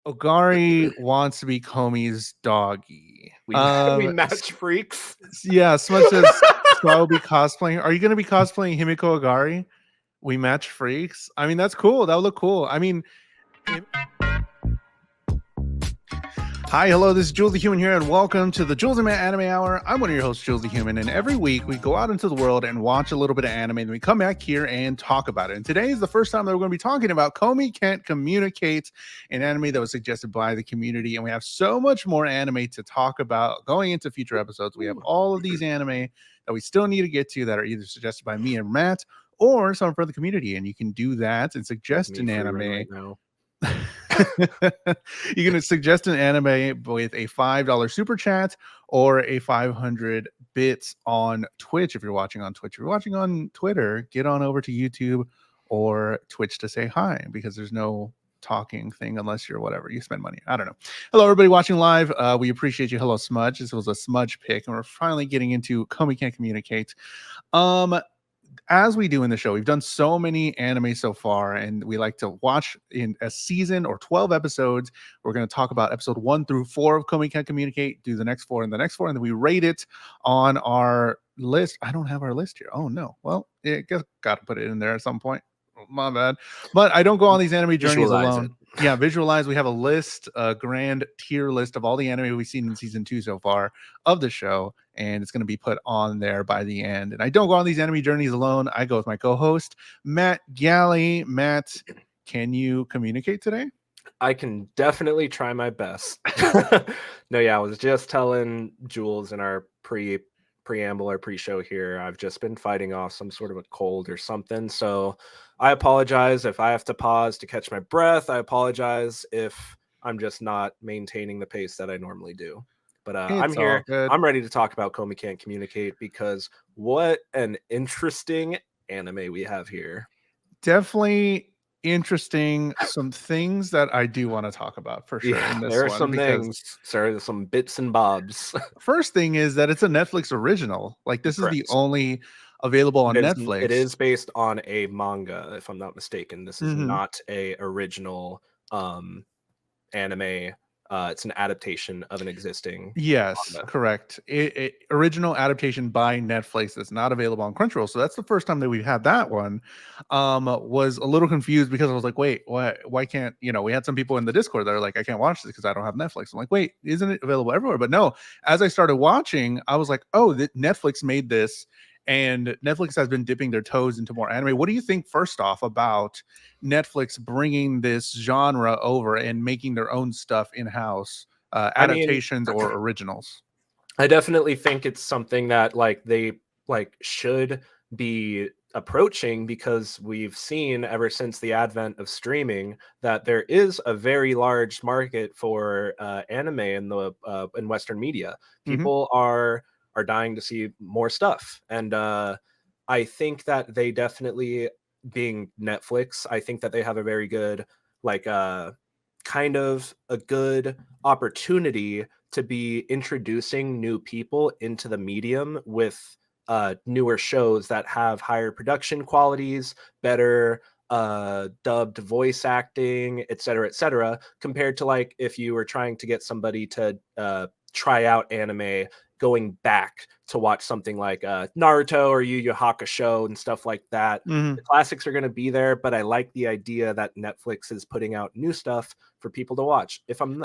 Ogari wants to be Komi's doggy. We match freaks. Yeah, Smudge says, so I will be cosplaying. Are you going to be cosplaying Himiko Ogari? We match freaks. I mean, that's cool. That would look cool. I mean, hi, hello, this is Jules the Human here, and welcome to the Jules the Anime Hour. I'm one of your hosts, Jules the Human, and every week we go out into the world and watch a little bit of anime, and we come back here and talk about it. And today is the first time that we're going to be talking about Komi Can't Communicate, an anime that was suggested by the community, and we have so much more anime to talk about going into future episodes. We have all of these anime that we still need to get to that are either suggested by me and Matt, or someone from the community, and you can do that and suggest an anime. Right now. You can suggest an anime with a $5 super chat or a 500 bits on Twitch. If you're watching on Twitch, if you're watching on Twitter, get on over to YouTube or Twitch to say hi, because there's no talking thing unless you're whatever, you spend money. I don't know. Hello, everybody watching live. We appreciate you. Hello, Smudge. This was a Smudge pick, and we're finally getting into Komi Can't Communicate. As we do in the show, we've done so many anime so far, and we like to watch in a season or 12 episodes. We're going to talk about episode 1 through 4 of Komi Can't Communicate, do the next 4 and the next 4, and then we rate it on our list. I don't have our list here. Oh, no. Well, got to put it in there at some point. My bad. But I don't go on these anime journeys alone. Yeah, visualize. We have a list, a grand tier list of all the anime we've seen in season 2 so far of the show, and it's going to be put on there by the end. And I don't go on these anime journeys alone. I go with my co-host, Matt Galley. Matt, can you communicate today? I can definitely try my best. No, yeah, I was just telling Jules in our preamble or pre-show here, I've just been fighting off some sort of a cold or something, so I apologize if I have to pause to catch my breath. I apologize if I'm just not maintaining the pace that I normally do, but I'm here. I'm ready to talk about Komi Can't Communicate, because what an interesting anime we have here. Definitely interesting. Some things that I do want to talk about for sure. Yeah, there are some things, sir, some bits and bobs. First thing is that it's a Netflix original. Like, this is the only available on Netflix. It is based on a manga, if I'm not mistaken. This is not a original anime. It's an adaptation of an existing manga. Correct. Original adaptation by Netflix that's not available on Crunchyroll. So that's the first time that we've had that one. Was a little confused because I was like, wait, why can't, we had some people in the Discord that are like, I can't watch this because I don't have Netflix. I'm like, wait, isn't it available everywhere? But no, as I started watching, I was like, oh, Netflix made this, and Netflix has been dipping their toes into more anime. What do you think, first off, about Netflix bringing this genre over and making their own stuff in-house, adaptations or originals? I definitely think it's something that they should be approaching, because we've seen ever since the advent of streaming that there is a very large market for anime in Western media. People are dying to see more stuff, and I think that they definitely, being Netflix, I think that they have a very good kind of a good opportunity to be introducing new people into the medium with newer shows that have higher production qualities, better dubbed voice acting, etc., compared to if you were trying to get somebody to try out anime going back to watch something like Naruto or Yu Yu Hakusho and stuff like that. The classics are going to be there, but I like the idea that Netflix is putting out new stuff for people to watch. If I'm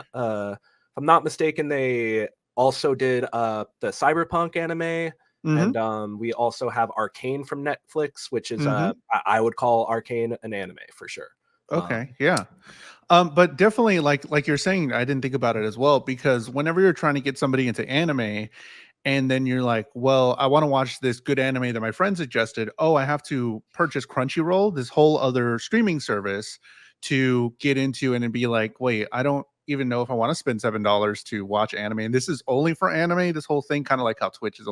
not mistaken, they also did the Cyberpunk anime, and we also have Arcane from Netflix, which is I would call Arcane an anime for sure. Okay, yeah. But definitely, like you're saying, I didn't think about it as well, because whenever you're trying to get somebody into anime, and then you're like, well, I want to watch this good anime that my friend suggested. Oh, I have to purchase Crunchyroll, this whole other streaming service, to get into, and be like, wait, I don't even know if I want to spend $7 to watch anime, and this is only for anime. This whole thing, kind of like how Twitch is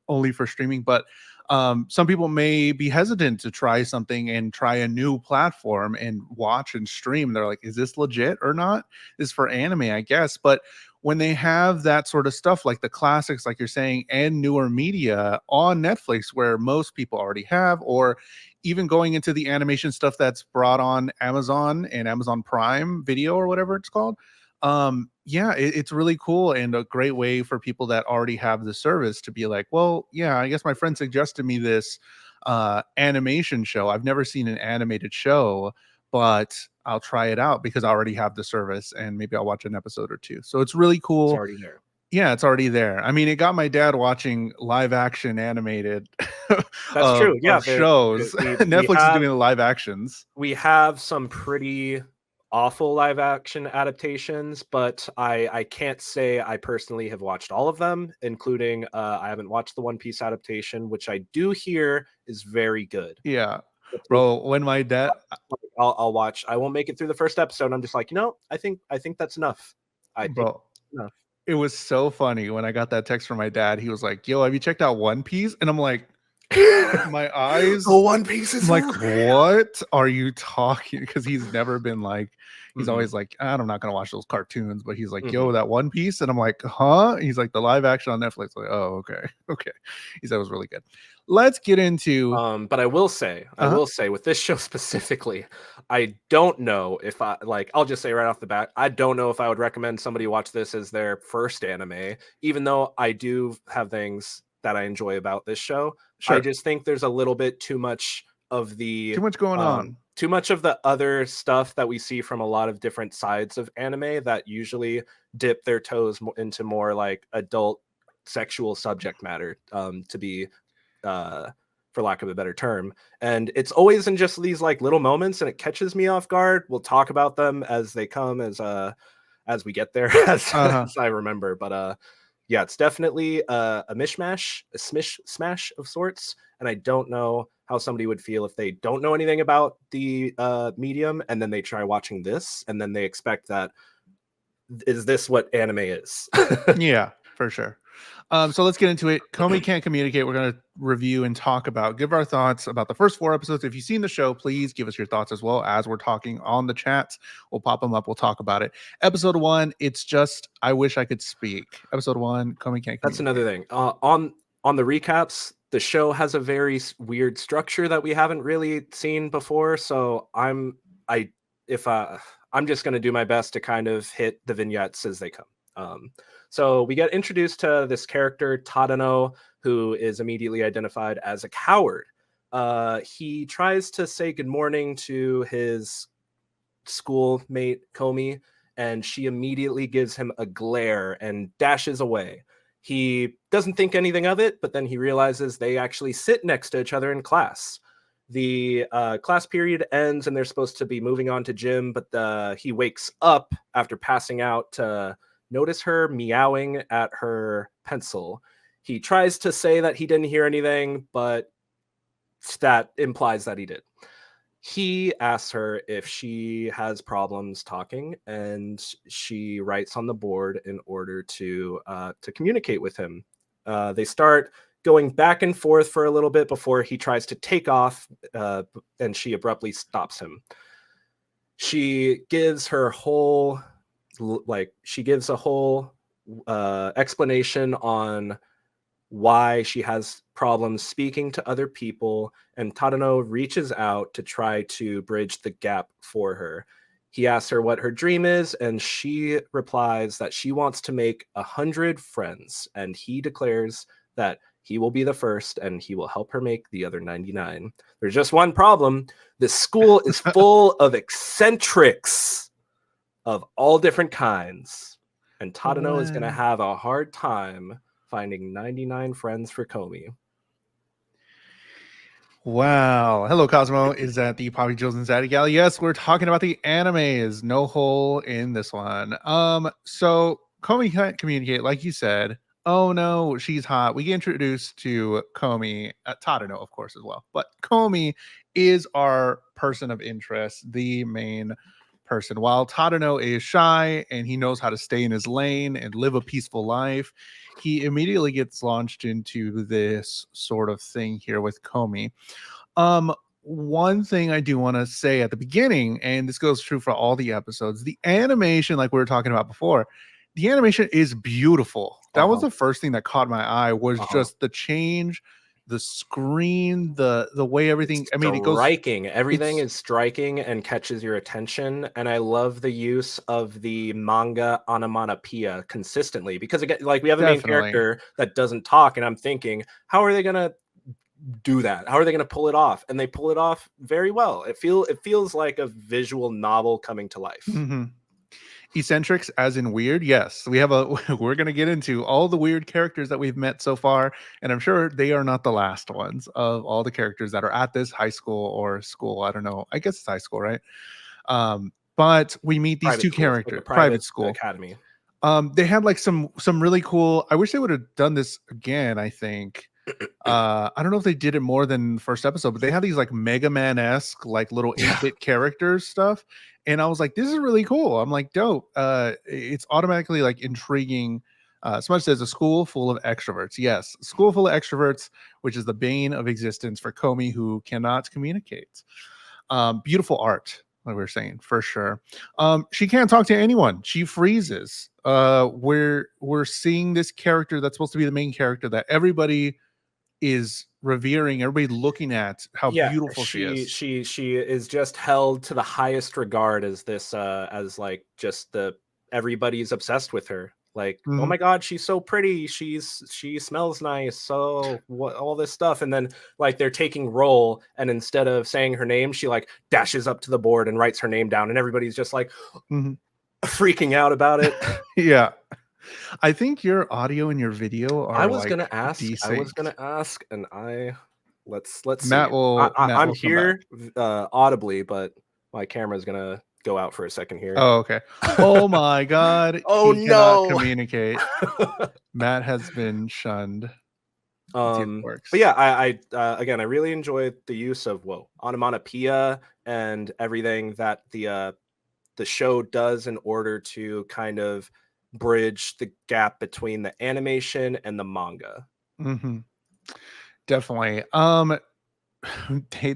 only for streaming, but some people may be hesitant to try something and try a new platform and watch and stream. They're like, is this legit or not? This is for anime, I guess. But when they have that sort of stuff, like the classics, like you're saying, and newer media on Netflix, where most people already have, or even going into the animation stuff that's brought on Amazon and Amazon Prime Video or whatever it's called. Yeah, it's really cool and a great way for people that already have the service to be like, well, yeah, I guess my friend suggested me this animation show. I've never seen an animated show, but I'll try it out because I already have the service and maybe I'll watch an episode or two. So it's really It's cool. already there. Yeah, it's already there. I mean, it got my dad watching live action animated That's true. Yeah, of shows. we Netflix is have doing the live actions. we have some pretty awful live action adaptations, but I can't say I personally have watched all of them, including I haven't watched the One Piece adaptation, which I do hear is very good. Yeah. It's the- Bro, when my dad I'll watch. I won't make it through the first episode. I'm just like, I think that's enough. I think bro, that's enough. it was so funny when I got that text from my dad. He was like, "Yo, have you checked out One Piece?" And I'm like, my eyes. The One Piece is I'm like, what are you talking? Because he's never been like, he's always like, I'm not gonna watch those cartoons, but he's like, yo, that One Piece, and I'm like, huh? He's like, the live action on Netflix. Like, oh, okay, okay. He said it was really good. Let's get into. But I will say, with this show specifically, I don't know if I'll just say right off the bat, I don't know if I would recommend somebody watch this as their first anime, even though I do have things that I enjoy about this show. Sure. I just think there's a little bit too much going on. Too much of the other stuff that we see from a lot of different sides of anime that usually dip their toes into more like adult sexual subject matter, to be for lack of a better term. And it's always in just these like little moments, and it catches me off guard. We'll talk about them as they come, as we get there, as I remember. But yeah, it's definitely a mishmash, a smash of sorts. And I don't know how somebody would feel if they don't know anything about the medium, and then they try watching this, and then they expect that, is this what anime is? Yeah, for sure. So let's get into it. Komi Can't Communicate. We're going to review and give our thoughts about the first 4 episodes. If you've seen the show, please give us your thoughts as well as we're talking on the chats. We'll pop them up. We'll talk about it. Episode 1, it's just, I wish I could speak. Episode 1, Komi Can't Communicate. That's another thing. On the recaps, the show has a very weird structure that we haven't really seen before. So I'm just going to do my best to kind of hit the vignettes as they come. So we get introduced to this character, Tadano, who is immediately identified as a coward. He tries to say good morning to his schoolmate, Komi, and she immediately gives him a glare and dashes away. He doesn't think anything of it, but then he realizes they actually sit next to each other in class. The class period ends and they're supposed to be moving on to gym, but he wakes up after passing out to notice her meowing at her pencil. He tries to say that he didn't hear anything, but that implies that he did. He asks her if she has problems talking, and she writes on the board in order to communicate with him. They start going back and forth for a little bit before he tries to take off, and she abruptly stops him. She gives her whole explanation on why she has problems speaking to other people, and Tadano reaches out to try to bridge the gap for her. He asks her what her dream is, and she replies that she wants to make 100 friends, and he declares that he will be the first and he will help her make the other 99. There's just one problem. This school is full of eccentrics of all different kinds, and Tadano is going to have a hard time finding 99 friends for Komi. Wow. Hello, Cosmo. Is that the Poppy, Jules, and Zaddy Gal? Yes, we're talking about the animes. No hole in this one. So Komi Can't Communicate, like you said. Oh no, she's hot. We get introduced to Komi, Tadano, of course, as well. But Komi is our person of interest, the main person. While Tadano is shy and he knows how to stay in his lane and live a peaceful life, he immediately gets launched into this sort of thing here with Komi. One thing I do want to say at the beginning, and this goes true for all the episodes, the animation, like we were talking about before, the animation is beautiful. That was the first thing that caught my eye, was just the change the screen, the way everything. I mean, it goes. Striking. Everything It's is striking and catches your attention. And I love the use of the manga onomatopoeia consistently because again, like we have a main definitely. character that doesn't talk, and I'm thinking, how are they gonna do that? How are they gonna pull it off? And they pull it off very well. It feels like a visual novel coming to life. Hmm. Eccentrics, as in weird. Yes, we have a. We're gonna get into all the weird characters that we've met so far, and I'm sure they are not the last ones of all the characters that are at this high school or school. I don't know. I guess it's high school, right? But we meet these Private two school. It's like a characters, private private school. academy. They had like some really cool. I wish they would have done this again. I think. I don't know if they did it more than the first episode, but they had these like Mega Man-esque, like little Yeah. 8-bit characters stuff. And I was like, this is really cool. I'm like, dope. It's automatically like intriguing. Someone says a school full of extroverts. Yes, school full of extroverts, which is the bane of existence for Komi, who cannot communicate. Beautiful art, like we were saying, for sure. She can't talk to anyone. She freezes. We're seeing this character that's supposed to be the main character that everybody is revering, everybody looking at how Yeah, beautiful she is. she is just held to the highest regard as this as like just the everybody's obsessed with her. Like, oh Mhm, my god, she's so pretty. She smells nice. So what all this stuff, and then like they're taking roll, and instead of saying her name, she like dashes up to the board and writes her name down, and everybody's just like mhm. freaking out about it. Yeah. I think your audio and your video I are was like gonna ask. I was desynced. gonna ask, and let's see. Matt I'm will come back. here audibly, but my camera's gonna go out for a second here. Oh, okay. Oh my god, Oh he cannot no. communicate. Matt has been shunned. Let's see if it But works. yeah, I again, I really enjoyed the use of onomatopoeia and everything that the show does in order to kind of bridge the gap between the animation and the manga. Mhm. Definitely.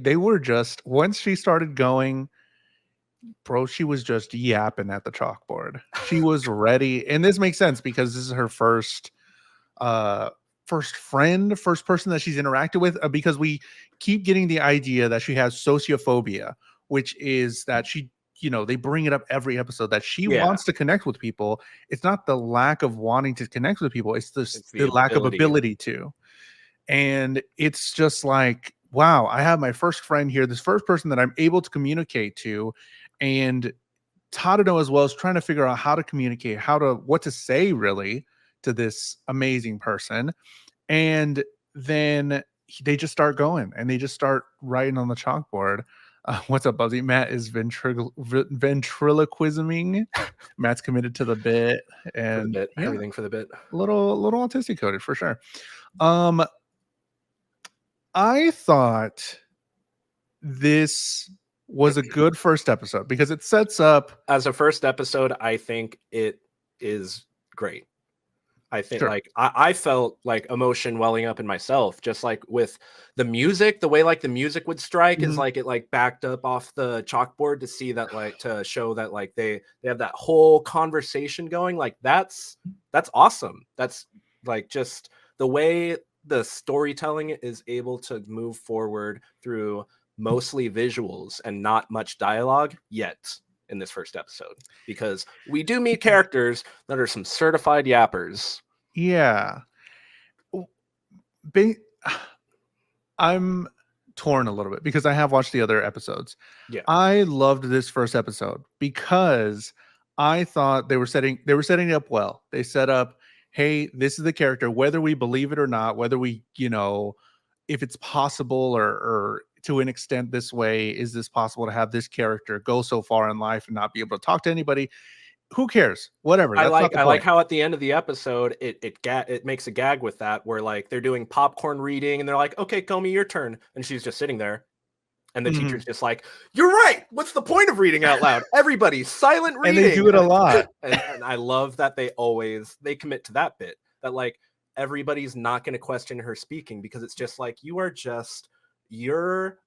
They were just once she started going, bro, she was just yapping at the chalkboard. She was ready, and this makes sense because this is her uh first friend, first person that she's interacted with, because we keep getting the idea that she has sociophobia, which is that she, they bring it up every episode that she Yeah, wants to connect with people. It's not the lack of wanting to connect with people, it's it's the the lack of ability. ability to. And it's just like, wow, I have my first friend here, this first person that I'm able to communicate to. And Tadano as well is trying to figure out how to communicate, what to say really to this amazing person. And then they just start going and they just start writing on the chalkboard. What's up, Buzzy? Matt is ventriloquisming. Matt's committed to the bit, For the and bit, yeah, everything for the bit. little autistic coded for sure. Um, I thought this was a good first episode because it sets up. As a first episode, I think it is great. I think Sure. like I felt like emotion welling up in myself, just like with the music, the way like the music would strike is Mhm. like it like backed up off the chalkboard to see that like to show that like they have that whole conversation going. Like that's awesome. That's like just the way the storytelling is able to move forward through mostly visuals and not much dialogue yet in this first episode, because we do meet characters that are some certified yappers. Yeah. W- ba- I'm torn a little bit because I have watched the other episodes. Yeah. I loved this first episode because I thought they were setting it up well. They set up, hey, this is the character, whether we believe it or not, whether we, if it's possible or to an extent this way, is this possible to have this character go so far in life and not be able to talk to anybody? Who cares? Whatever. That's not the I like point. how at the end of the episode it makes a gag with that where like they're doing popcorn reading and they're like, okay, Comey, your turn, and she's just sitting there, and the Mhm. teacher's just like, you're right. What's the point of reading out loud? Everybody, silent And they reading. do it a lot. And I love that they commit to that bit that like everybody's not going to question her speaking because it's just like you're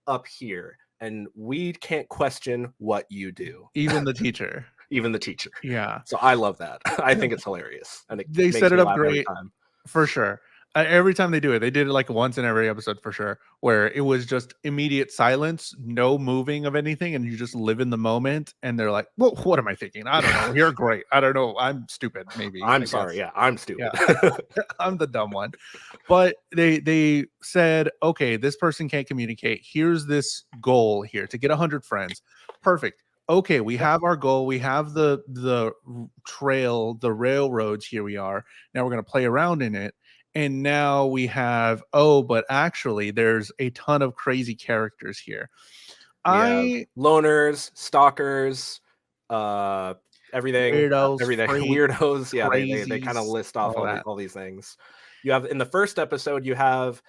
up here and we can't question what you do, Even the teacher. even the teacher. Yeah. So I love that. I think it's hilarious and it They makes set it me up laugh every great time. for sure. Every time they do it, they did it like once in every episode for sure, where it was just immediate silence, no moving of anything, and you just live in the moment. And they're like, "Well, what am I thinking? I don't know. You're great. I don't know. I'm stupid. Maybe. I'm I sorry. guess. Yeah, I'm Yeah, stupid. I'm the dumb one." But they said, "Okay, this person can't communicate. Here's this goal here to get 100 friends. Perfect. Okay, we have our goal. We have the trail, the railroads. Here we are. Now we're gonna play around in it." And now we have, oh, but actually, there's a ton of crazy characters here. We have I loners, stalkers, everything, weirdos, everything, freaks, weirdos. Yeah, they kind of crazies, list off all that. all these things. You have in the first episode, you have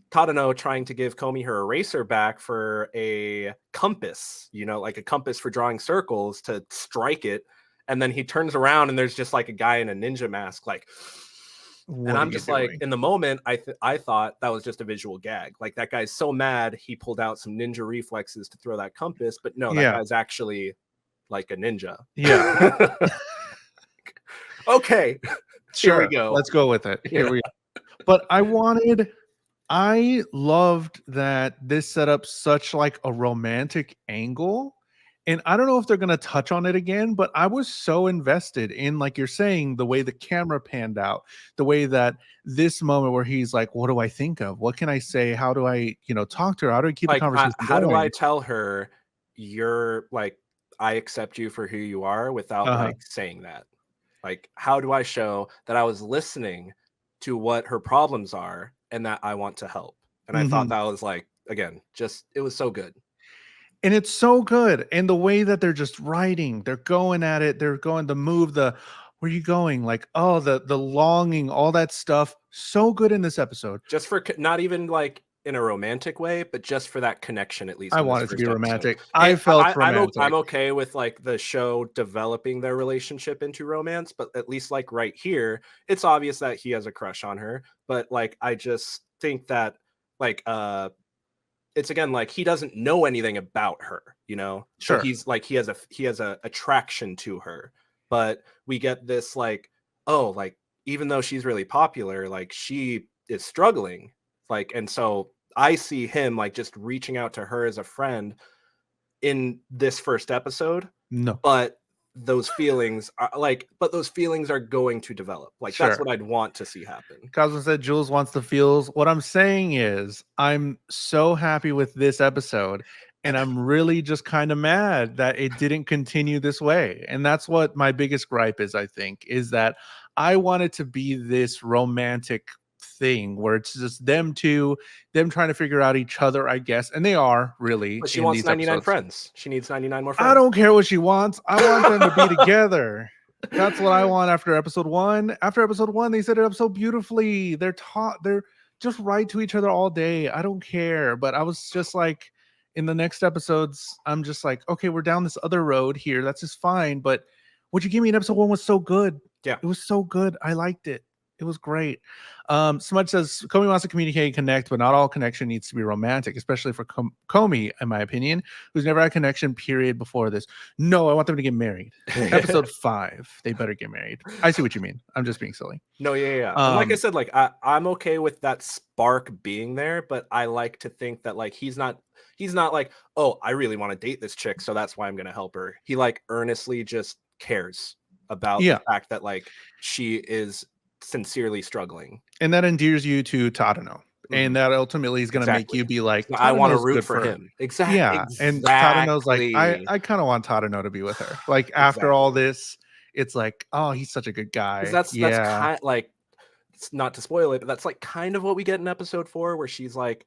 Tadano trying to give Komi her eraser back for a compass, like a compass for drawing circles to strike it. And then he turns around and there's just like a guy in a ninja mask, like, and What are I'm you just like, doing? in the moment, I thought that was just a visual gag. Like that guy's so mad he pulled out some ninja reflexes to throw that compass, but no, that Yeah, guy's actually like a ninja. yeah, Okay, here we sure. go. Let's go with it. Yeah. Here we are. But I loved that this set up such like a romantic angle. And I don't know if they're going to touch on it again, but I was so invested in, like you're saying, the way the camera panned out, the way that this moment where he's like, what do I think of? What can I say? How do I, talk to her? How do I keep the Like, conversation how do I going? tell her you're like, I accept you for who you are without Uh-huh. like saying that? Like, how do I show that I was listening to what her problems are and that I want to help? And I thought Mhm. that was like, again, just it was so good. And it's so good. And the way that they're just writing, they're going at it, they're going to move the where are you going? Like, oh, the longing, all that stuff. So good in this episode. Just for not even like in a romantic way, but just for that connection, at least I in this want it to be first episode. romantic. I felt I'm romantic. okay with like the show developing their relationship into romance, but at least like right here, it's obvious that he has a crush on her. But like I just think that like it's again like he doesn't know anything about her. So Sure. he's like he has a attraction to her, but we get this like, oh, like even though she's really popular, like she is struggling, like, and so I see him like just reaching out to her as a friend in this first episode, No. but those feelings are going to develop. Like that's Sure. what I'd want to see happen. Cosmo said Jules wants the feels. What I'm saying is, I'm so happy with this episode, and I'm really just kind of mad that it didn't continue this way. And that's what my biggest gripe is, I think, is that I want it to be this romantic thing where it's just them two, them trying to figure out each other, I guess. And they are really But she in wants these 99 episodes. friends. She needs 99 more I friends. don't care what she wants. I want them to be together. That's what I want after episode one. After episode one, they set it up so beautifully. They're just right to each other all day. I don't care. But I was just like, in the next episodes, I'm just like, okay, we're down this other road here. That's just fine. But what you gave me in episode one was so good. Yeah. It was so good. I liked it. It was great. Smudge says Komi wants to communicate and connect, but not all connection needs to be romantic, especially for Komi, in my opinion, who's never had a connection, period, before this. No, I want them to get married. Episode 5, they better get married. I see what you mean. I'm just being silly. No, yeah. And like I said, like I'm okay with that spark being there, but I like to think that like he's not like, oh, I really want to date this chick, so that's why I'm gonna help her. He like earnestly just cares about the Yeah. fact that like she is sincerely struggling. And that endears you to Tadano. And Mhm. that ultimately is going to make Exactly. you be like, So I want to Tadano's root good for for her. him. Yeah. And Tadano's like, I Exactly. kind of want Tadano to be with her. Like after all Exactly. this, it's like, oh, he's such a good Because guy. that's Yeah. kind like, it's not to spoil it, but that's like kind of what we get in episode 4, where she's like,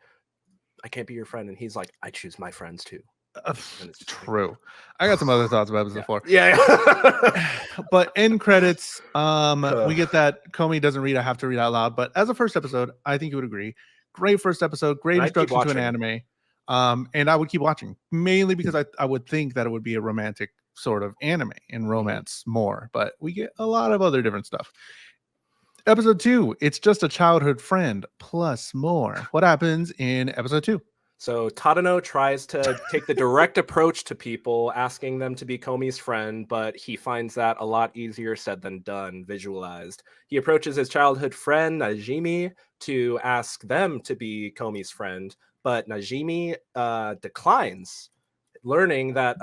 I can't be your friend, and he's like, I choose my friends too. And it's just like, True. I got some other thoughts about episode yeah, 4. yeah. But end credits, we Ugh. get that Comey doesn't read, I have to read out loud. But as a first episode, I think you would agree. Great first episode, great And I'd keep introduction to an watching. anime. And I would keep watching, mainly because I would think that it would be a romantic sort of anime and romance more, but we get a lot of other different stuff. Episode 2, it's just a childhood friend plus more. What happens in episode 2? So Tadano tries to take the direct approach to people, asking them to be Komi's friend, but he finds that a lot easier said than done, visualized. He approaches his childhood friend, Najimi, to ask them to be Komi's friend, but Najimi declines. We learned that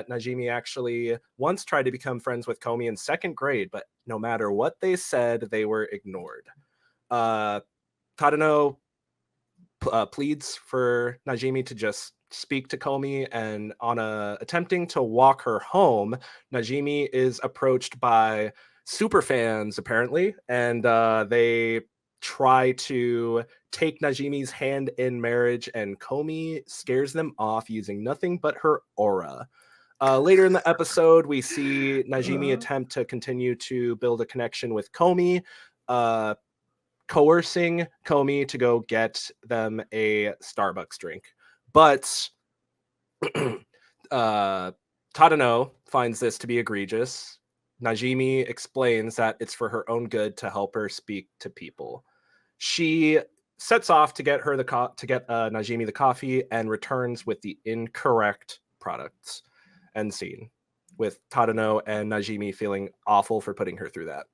Najimi actually once tried to become friends with Komi in 2nd grade, but no matter what they said, they were ignored. Tadano pleads for Najimi to just speak to Komi, and on attempting to walk her home, Najimi is approached by super fans apparently, and they try to take Najimi's hand in marriage, and Komi scares them off using nothing but her aura. Later in the episode, we see Najimi attempt to continue to build a connection with Komi, coercing Komi to go get them a Starbucks drink. But Tadano finds this to be egregious. Najimi explains that it's for her own good to help her speak to people. She sets off to get Najimi the coffee and returns with the incorrect products. End scene. With Tadano and Najimi feeling awful for putting her through that.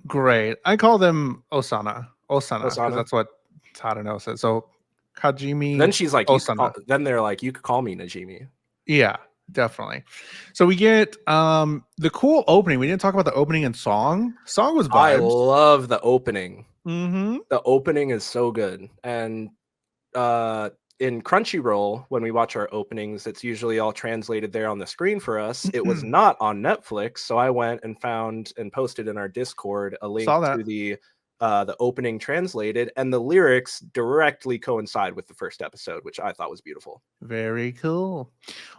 Great. I call them Osana, because Osana. that's what Tadano says. So Kajimi. Then she's like, Osana. then they're like, you could call me Najimi. Yeah, definitely. So we get the cool opening. We didn't talk about the opening and song. Song was vibes. I love the opening. Mm-hmm. The opening is so good. And in Crunchyroll, when we watch our openings, it's usually all translated there on the screen for us. It was not on Netflix, so I went and found and posted in our Discord a link to the opening translated, and the lyrics directly coincide with the first episode, which I thought was beautiful. Very cool.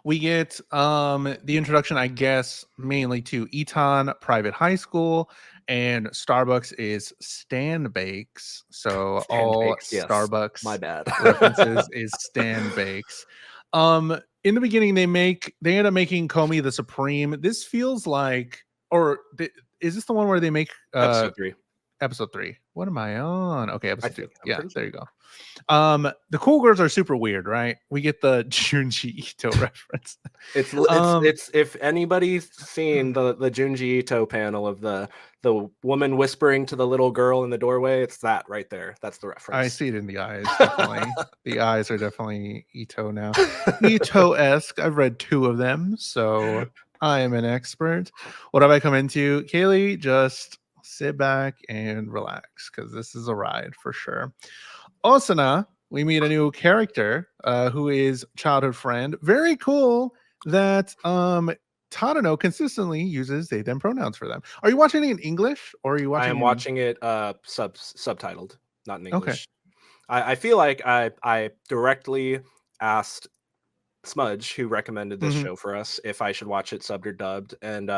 We get the introduction, I guess, mainly to Eton Private High School, and Starbucks is Stan Bakes. So Stan all Bakes, yes. Starbucks My bad. references is Stan Bakes. In the beginning, they end up making Komi the Supreme. This feels like, is this the one where they make episode 3? Episode 3. What am I on? Okay, episode 2. Yeah, there you go. The cool girls are super weird, right? We get the Junji Ito reference. It's if anybody's seen the Junji Ito panel of the woman whispering to the little girl in the doorway, it's that right there. That's the reference. I see it in the eyes, definitely. The eyes are definitely Ito now. Ito-esque. I've read 2 of them, so I am an expert. What have I come into? Kaylee, just sit back and relax, because this is a ride for sure. Osana, we meet a new character who is childhood friend. Very cool that Tadano consistently uses they them pronouns for them. Are you watching it in English, or are you watching? I am watching it subtitled, not in English. Okay. I feel like I directly asked Smudge, who recommended this show for us, if I should watch it subbed or dubbed, and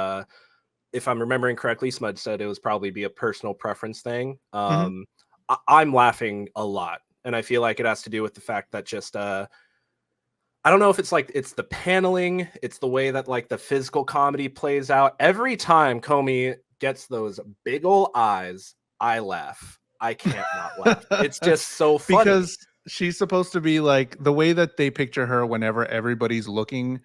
if I'm remembering correctly, Smudge said it was probably be a personal preference thing. I'm laughing a lot, and I feel like it has to do with the fact that just I don't know if it's like it's the paneling, it's the way that like the physical comedy plays out. Every time Komi gets those big old eyes, I laugh. I can't not laugh. It's just so funny. Because she's supposed to be like, the way that they picture her whenever everybody's looking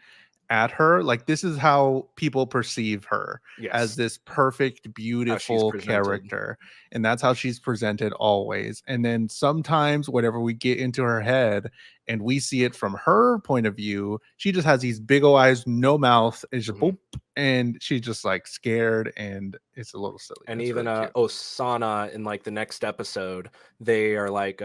at her, like this is how people perceive her, as this perfect, beautiful character, and that's how she's presented always. And then sometimes whenever we get into her head and we see it from her point of view, she just has these big old eyes, no mouth, and just boop, and she's just like scared, and it's a little silly. And even really Osana in like the next episode, they are like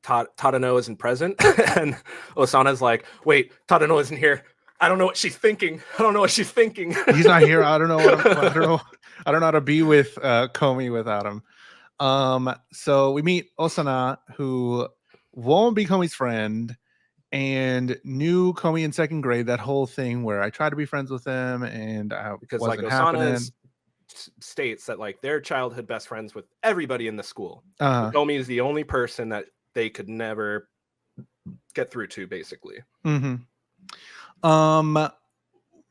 Tadano isn't present, and Osana's like, wait, Tadano isn't here. I don't know what she's thinking. He's not here. I don't know. I don't know how to be with Komi without him. So we meet Osana, who won't be Komi's friend, and knew Komi in 2nd grade. That whole thing where I tried to be friends with him, and because wasn't like happening. States that like they're childhood best friends with everybody in the school. Komi is the only person that they could never get through to, basically.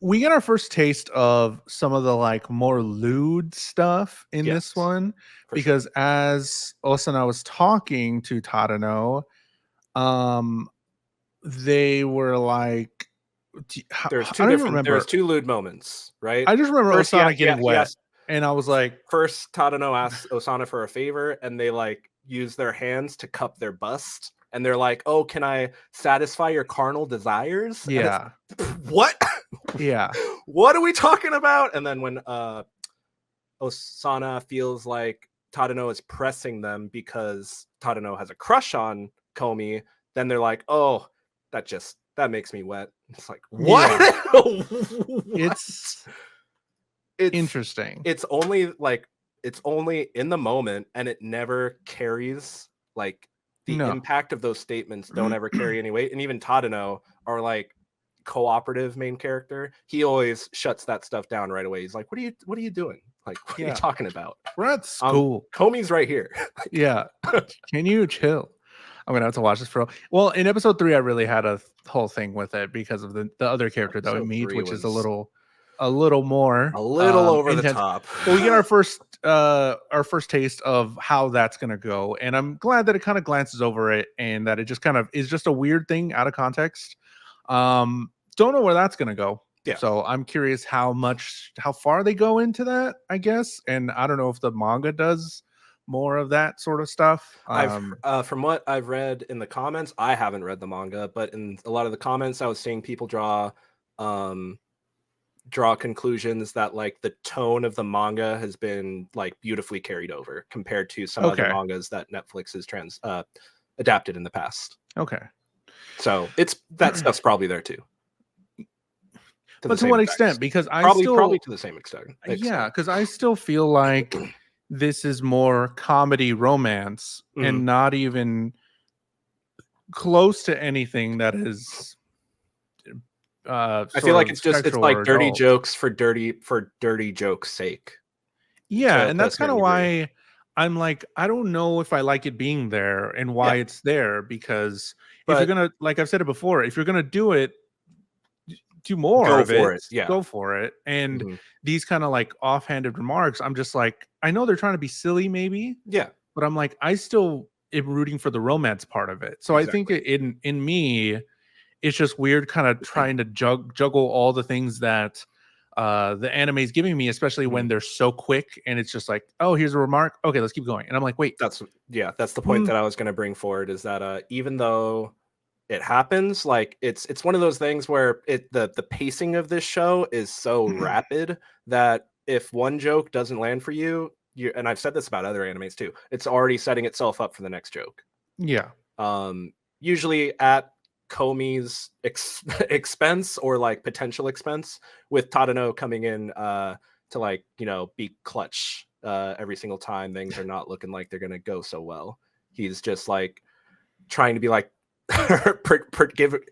we get our first taste of some of the like more lewd stuff in this Yes, one for sure. because as Osana was talking to Tadano, um, they were like, I don't even There's remember. two lewd moments, right? I just remember First, Osana getting he wet, asked. and I was like, First, Tadano asks Osana for a favor, and they like use their hands to cup their bust, and they're like, "Oh, can I satisfy your carnal desires?" And it's yeah, what? yeah, What are we talking about? And then when Osana feels like Tadano is pressing them because Tadano has a crush on Komi, then they're like, "Oh, that makes me wet." It's like, what? yeah. What? It's It's interesting. it's only like it's only in the moment, and it never carries like the No. impact of those statements don't ever carry any weight. And even Tadano, our like cooperative main character, he always shuts that stuff down right away. He's like, what are you doing? Like, what are you Yeah, talking about? we're at school. Komi's right here. Yeah, can you chill? I'm gonna have to watch this for. Well, in episode 3, I really had a whole thing with it because of the other character that we Episode meet, 3 which is was a little more a little over the intense. top. But we get our first taste of how that's gonna go, and I'm glad that it kind of glances over it and that it just kind of is just a weird thing out of context. Don't know where that's gonna go. Yeah. So I'm curious how far they go into that, I guess. And I don't know if the manga does more of that sort of stuff. I've from what I've read in the comments, I haven't read the manga, but in a lot of the comments I was seeing people um draw conclusions that like the tone of the manga has been like beautifully carried over compared to some other Okay. mangas that Netflix has adapted in the past. Okay. So it's that stuff's probably there too. But to what extent? Because I Probably still, to the same extent. yeah, because I still feel like this is more comedy romance Mhm. and not even close to anything that is I feel sort like of it's sexual like or dirty adult. jokes for dirty jokes sake Yeah, to and a that's kind certain of degree. why I'm like, I don't know if I like it being there and Yeah, why it's there. Because if you're but gonna, like I've said it before, if you're gonna do it, do more go of for it, it. Yeah. go for it. And Mhm. these kind of like offhanded remarks, I'm just like, I know they're trying to be silly, maybe, Yeah, but I'm like, I still am rooting for the romance part of it. So I think exactly. in me, it's just weird kind of trying to juggle all the things that the anime is giving me, especially when Mhm. they're so quick and it's just like, oh, here's a remark. Okay, let's keep going. And I'm like, wait, That's the point hmm, that I was going to bring forward is that even though it happens, like it's one of those things where the pacing of this show is so rapid that if one joke doesn't land for you, and I've said this about other animes too, it's already setting itself up for the next joke. yeah, Usually at Komi's expense or like potential expense, with Tadano coming in to like be clutch every single time things are not looking like they're gonna go so well. He's just like trying to be like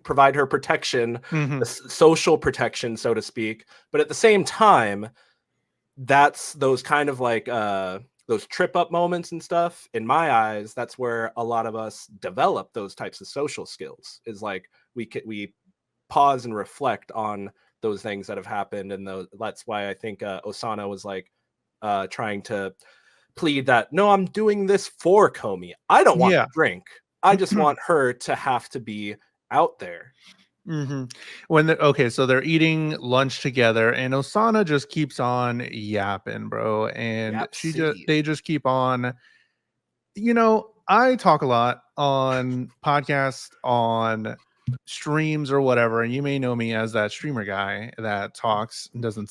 provide her protection, hmm, social protection, so to speak. But at the same time, that's those kind of like those trip up moments and stuff. In my eyes, that's where a lot of us develop those types of social skills. Is like we pause and reflect on those things that have happened, and that's why I think Osana was like trying to plead that no, I'm doing this for Komi. I don't want yeah. the drink. I just want her to have to be out there. hmm When okay, so they're eating lunch together, and Osana just keeps on yapping, bro, and Yap City. they just keep on. I talk a lot on podcasts, on streams or whatever, and you may know me as that streamer guy that talks and doesn't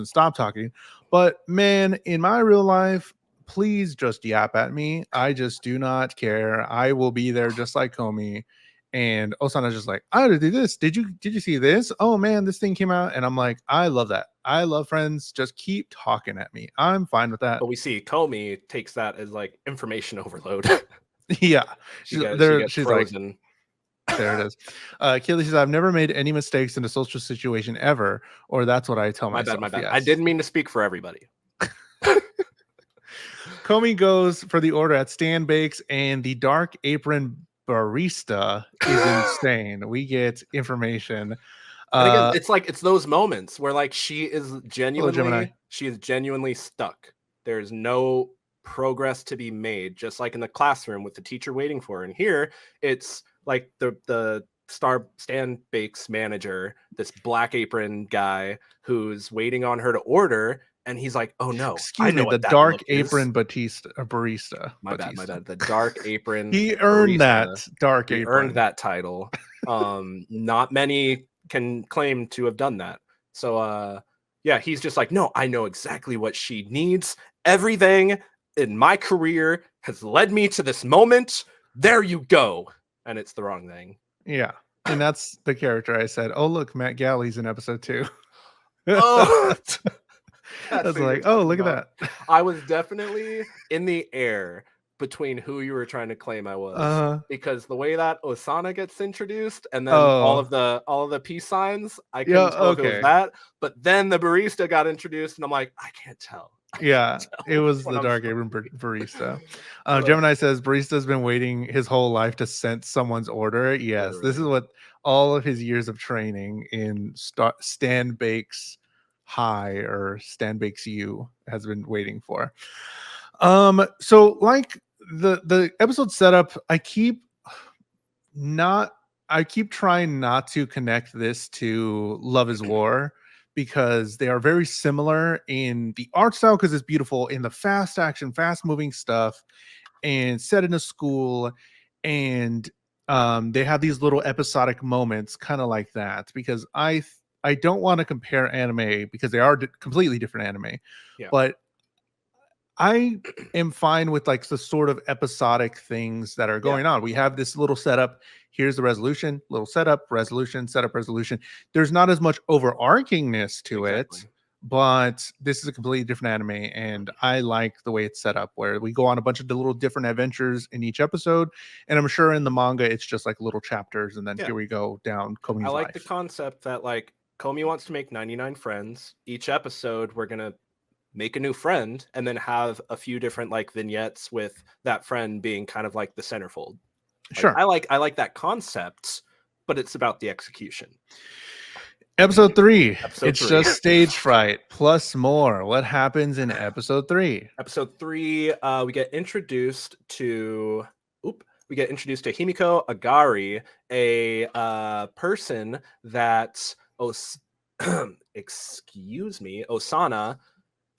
stop talking. But man, in my real life, please just yap at me. I just do not care. I will be there just like Comey. And Osana's just like, I had to do this. Did you see this? Oh man, this thing came out. And I'm like, I love that. I love friends. Just keep talking at me. I'm fine with that. But we see Komi takes that as like information overload. Yeah. She gets She's like, frozen. there it is. Keely says, I've never made any mistakes in a social situation ever, or that's what I tell My bad, my myself. bad. I Yes. didn't mean to speak for everybody. Comey goes for the order at Stan Bakes, and the dark apron barista is insane. We get information. And again, Uh, it's those moments where like hello, Gemini. she is genuinely stuck. There's no progress to be made, just like in the classroom with the teacher waiting for her. And here it's like the Stan Bakes manager, this black apron guy who's waiting on her to order, and he's like, "Oh no, I Excuse me, know the what that dark look is." apron Batista, barista. My bad, my Batista. bad. The dark apron He earned barista. that dark He earned apron. that title. Not many can claim to have done that. So yeah, he's just like, no, I know exactly what she needs. Everything in my career has led me to this moment. There you go. And it's the wrong thing. Yeah. And that's the character I said, oh, look, Matt Galley's in episode 2. Oh, I that's was what you're like, oh, talking look at about. that. I was definitely in the air between who you were trying to claim I was, because the way that Osana gets introduced and then all Oh, of the peace signs, I yeah, couldn't tell if it was okay. that. But then the barista got introduced, and I'm like, I can't tell. I Yeah, can't it tell which was one the I'm dark supposed apron to be. barista. Ugh, Gemini says barista's been waiting his whole life to sense someone's order. Yes, this is literally. what all of his years of training in Stan Bakes High or Stan Bakes U has been waiting for. So like the episode setup, not I keep trying not to connect this to Love is War because they are very similar in the art style because it's beautiful, in the fast action, fast moving stuff, and set in a school, and they have these little episodic moments kind of like that, because I don't want to compare anime because they are completely different anime, Yeah. but I am fine with like the sort of episodic things that are Yeah. going on. We have this little setup. Here's the resolution, little setup, resolution, setup, resolution. There's not as much overarchingness to Exactly. it, but this is a completely different anime. And I like the way it's set up, where we go on a bunch of little different adventures in each episode. And I'm sure in the manga, it's just like little chapters. And then Yeah. here we go down I Komi's like the life. concept that like Komi wants to make 99 friends. Each episode, we're gonna make a new friend and then have a few different like vignettes with that friend being kind of like the centerfold. Like Sure. I like that concept, but it's about the execution. Episode 3. Episode It's 3. just stage fright plus more. What happens in episode 3? Episode 3, we get introduced to Himiko Agari, a person that excuse me, Osana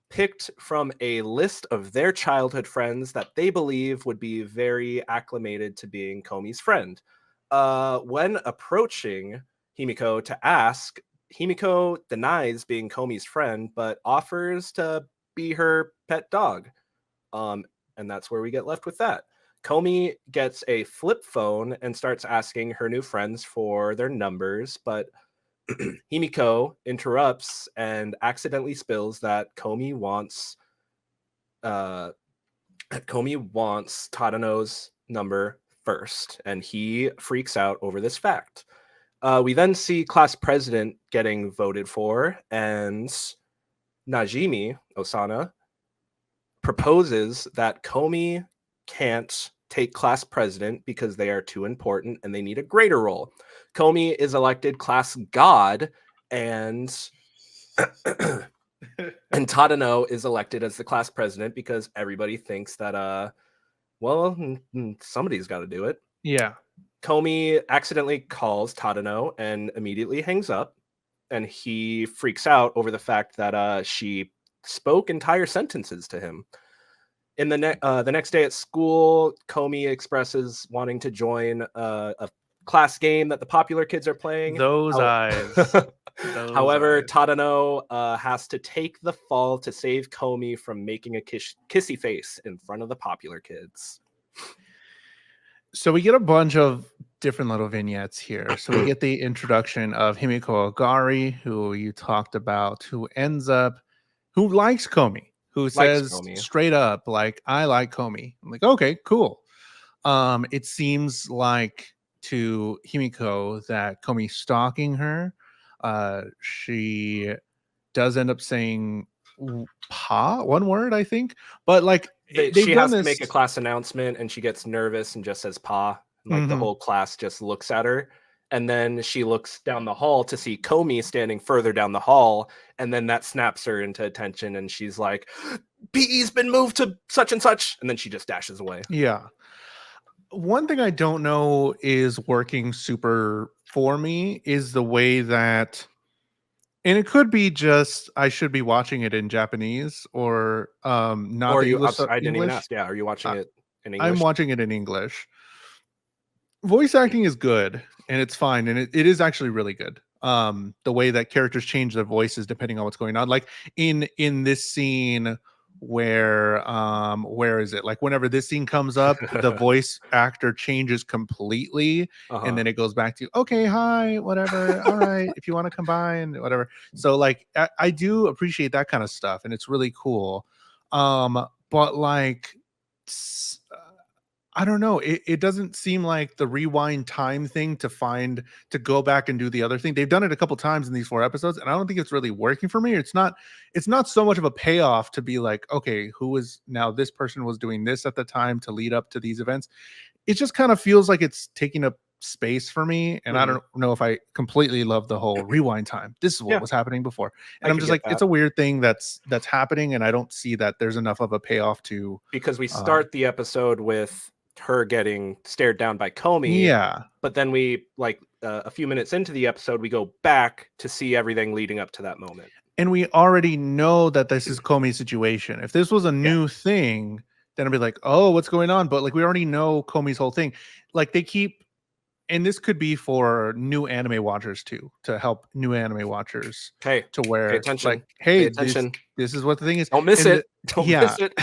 picked from a list of their childhood friends that they believe would be very acclimated to being Komi's friend. When approaching Himiko to ask, Himiko denies being Komi's friend, but offers to be her pet dog. And that's where we get left with that. Komi gets a flip phone and starts asking her new friends for their numbers, but Himiko interrupts and accidentally spills that Komi wants Tadano's number first, and he freaks out over this fact. We then see class president getting voted for, and Najimi Osana proposes that Komi can't take class president because they are too important and they need a greater role. Komi is elected class god, and and Tadano is elected as the class president because everybody thinks that somebody's got to do it. Yeah. Komi accidentally calls Tadano and immediately hangs up, and he freaks out over the fact that she spoke entire sentences to him. In the next day at school, Komi expresses wanting to join a class game that the popular kids are playing. Those eyes. However, eyes. Tadano has to take the fall to save Komi from making a kissy face in front of the popular kids. So we get a bunch of different little vignettes here. So we get the introduction of Himiko Agari, who you talked about, who likes Komi, who Likes says Komi. straight up, like, I like Komi. I'm like, okay, cool. It seems like to Himiko that Komi's stalking her. She does end up saying pa, one word, I think. But like She done has to this. make a class announcement, and she gets nervous and just says "pa." And, like the Mhm. whole class just looks at her, and then she looks down the hall to see Komi standing further down the hall, and then that snaps her into attention, and she's like, "PE's been moved to such and such," and then she just dashes away. Yeah. One thing I don't know is working super for me is the way that, and it could be just I should be watching it in Japanese or not Or the you? English I didn't even English. ask. Yeah, are you watching I, it in I'm English? watching it in English. Voice acting is good and it's fine, and it is actually really good. The way that characters change their voices depending on what's going on, like in this scene where is it, like whenever this scene comes up, the voice actor changes completely, and Uh-huh. then it goes back to, okay, hi, whatever, all right, if you want to combine whatever. So like I do appreciate that kind of stuff, and it's really cool. But like I don't know. It doesn't seem like the rewind time thing to go back and do the other thing. They've done it a couple times in these 4 episodes, and I don't think it's really working for me. It's not so much of a payoff to be like, okay, who is now this person was doing this at the time to lead up to these events. It just kind of feels like it's taking up space for me. And I Mhm. don't know if I completely love the whole rewind time. This is what Yeah, was happening before. And I I'm could just get like, that. it's a weird thing that's happening, and I don't see that there's enough of a payoff to Because we um start the episode with her getting stared down by Comey, yeah. but then we like a few minutes into the episode, we go back to see everything leading up to that moment. And we already know that this is Comey's situation. If this was a Yeah. new thing, then I'd be like, oh, what's going on? But like, we already know Comey's whole thing. Like, they keep, and this could be for new anime watchers too, to help new anime watchers Hey, to pay where, like, attention. hey, Pay this attention. this is what the thing is. Don't miss And it. Don't yeah, miss it.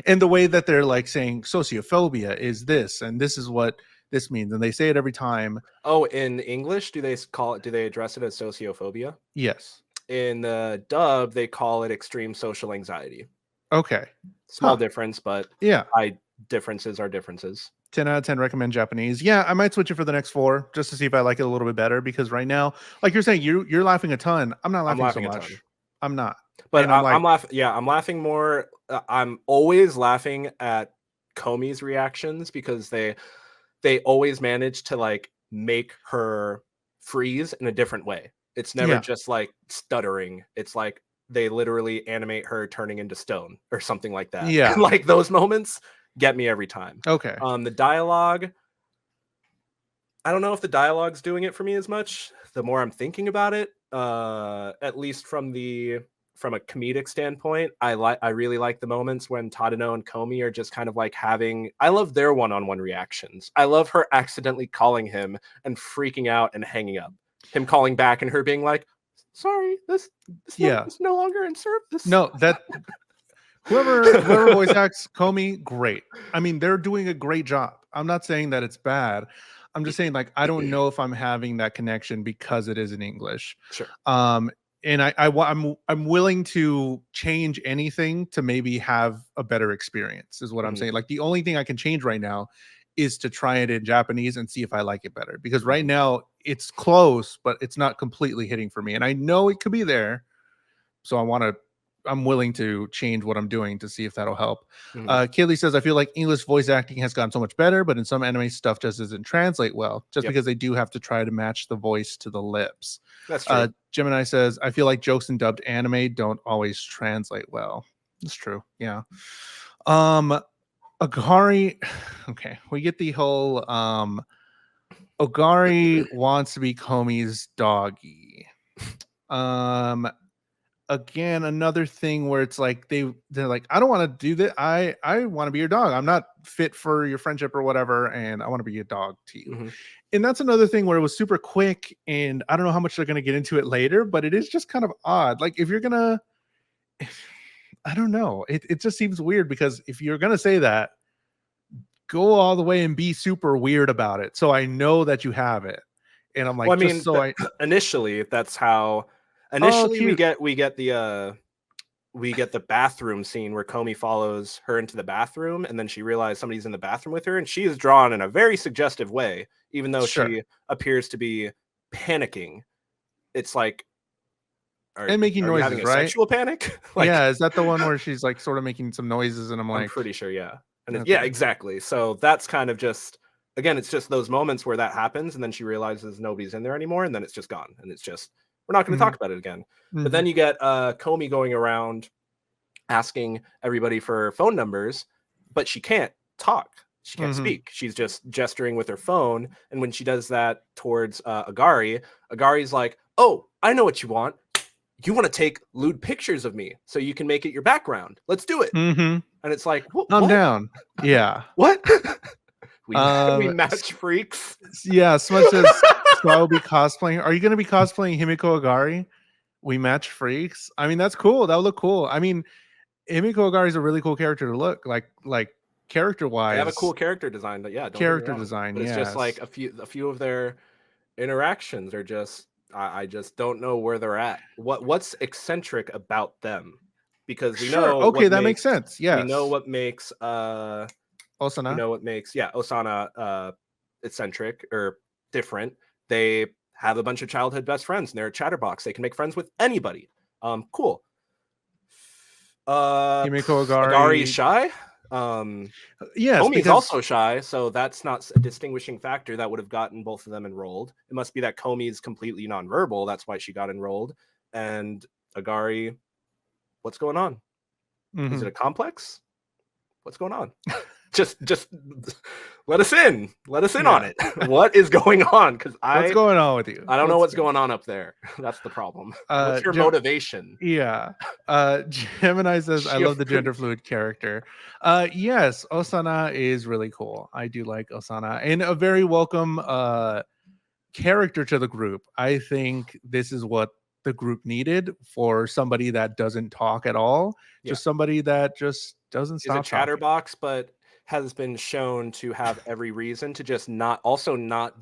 and the way that they're like saying sociophobia is this, and this is what this means, and they say it every time. Oh, in English, do they address it as sociophobia? Yes. In the dub, they call it extreme social anxiety. Okay. Small Huh. difference, but Yeah. differences are differences. 10 out of 10 recommend Japanese. Yeah, I might switch it for the next 4 just to see if I like it a little bit better, because right now, like you're saying, you're laughing a ton. I'm not I'm laughing so laughing a ton. much. I'm not. But And I'm I'm like, laughing. Yeah, I'm laughing more. I'm always laughing at Comey's reactions because they always manage to like make her freeze in a different way. It's never yeah. just like stuttering. It's like they literally animate her turning into stone or something like that. Yeah. Like those moments get me every time. Okay. The dialogue, I don't know if the dialogue's doing it for me as much. The more I'm thinking about it, at least from a comedic standpoint, I really like the moments when Tadano and Komi are just kind of like having. I love their one-on-one reactions. I love her accidentally calling him and freaking out and hanging up. Him calling back and her being like, "Sorry, Yeah. is no longer in service." No, that whoever voice acts Comey, great. I mean, they're doing a great job. I'm not saying that it's bad. I'm just saying, like, I don't know if I'm having that connection because it is in English. Sure. Um, and I'm willing to change anything to maybe have a better experience, is what I'm Mhm, saying. Like, the only thing I can change right now is to try it in Japanese and see if I like it better. Because right mhm, now it's close, but it's not completely hitting for me. And I know it could be there. So I'm willing to change what I'm doing to see if that'll help. mhm. Kaylee says, I feel like English voice acting has gotten so much better, but in some anime stuff just doesn't translate well, just Yep, because they do have to try to match the voice to the lips. that's true. Gemini says, I feel like jokes in dubbed anime don't always translate well. That's true. Yeah. Um, Agari, okay, we get the whole Ogari wants to be Komi's doggy. Again, another thing where it's like they're like, I don't want to do that. I want to be your dog. I'm not fit for your friendship or whatever, and I want to be a dog to you. Mhm. And that's another thing where it was super quick, and I don't know how much they're gonna get into it later, but it is just kind of odd. Like, if you're gonna, I don't know, it just seems weird, because if you're gonna say that, go all the way and be super weird about it, so I know that you have it. And I'm Well, like, I just mean, so I, initially, that's how. oh, Initially, cute, we get the bathroom scene where Comey follows her into the bathroom, and then she realizes somebody's in the bathroom with her, and she is drawn in a very suggestive way, even though sure. she appears to be panicking. It's like, And making are you having noises, a right? sexual panic? Like, Yeah, is that the one where she's like sort of making some noises, and I'm I'm like, pretty sure, yeah. And yeah, okay. exactly. So that's kind of just again, it's just those moments where that happens, and then she realizes nobody's in there anymore, and then it's just gone, and it's just, we're not going to Mhm. talk about it again. But Mhm. then you get Komi going around asking everybody for phone numbers, but she can't talk. She can't Mhm. speak. She's just gesturing with her phone. And when she does that towards Agari, Agari's like, "Oh, I know what you want. You want to take lewd pictures of me so you can make it your background. Let's do it." Mhm. And it's like, I'm what? down. Yeah. What? we we S match freaks. yeah, Smudge says, "So I will be cosplaying." Are you gonna be cosplaying Himiko Agari? We match freaks? I mean, that's cool. That would look cool. I mean, Himiko Agari is a really cool character to look like They have a cool character-wise, character design, but yeah, don't get me character wrong. design, But it's just like yes. a few of their interactions are just, I just don't know where they're at. What's eccentric about them? Because Sure, okay, that makes sense, we know yes. what makes we Osana? know what makes, yeah, Osana eccentric or different. They have a bunch of childhood best friends and they're a chatterbox. They can make friends with anybody. Cool. Himiko Agari is Agari, shy. Um yes, Komi is because also shy, so that's not a distinguishing factor that would have gotten both of them enrolled. It must be that Komi is completely nonverbal. That's why she got enrolled. And Agari, what's going on? Is it mhm, a complex? What's going on? just let us in. Let us in on yeah. it. What is going on? Because What's going on with you? I don't know What's what's good? going on up there. That's the problem. What's your Gem motivation? Yeah. Gemini says, "I She a love the gender freak. fluid character." Yes, Osana is really cool. I do like Osana, and a very welcome character to the group. I think this is what the group needed for somebody that doesn't talk at all, Yeah. just somebody that just doesn't Is a stop talking. chatterbox, but has been shown to have every reason to just not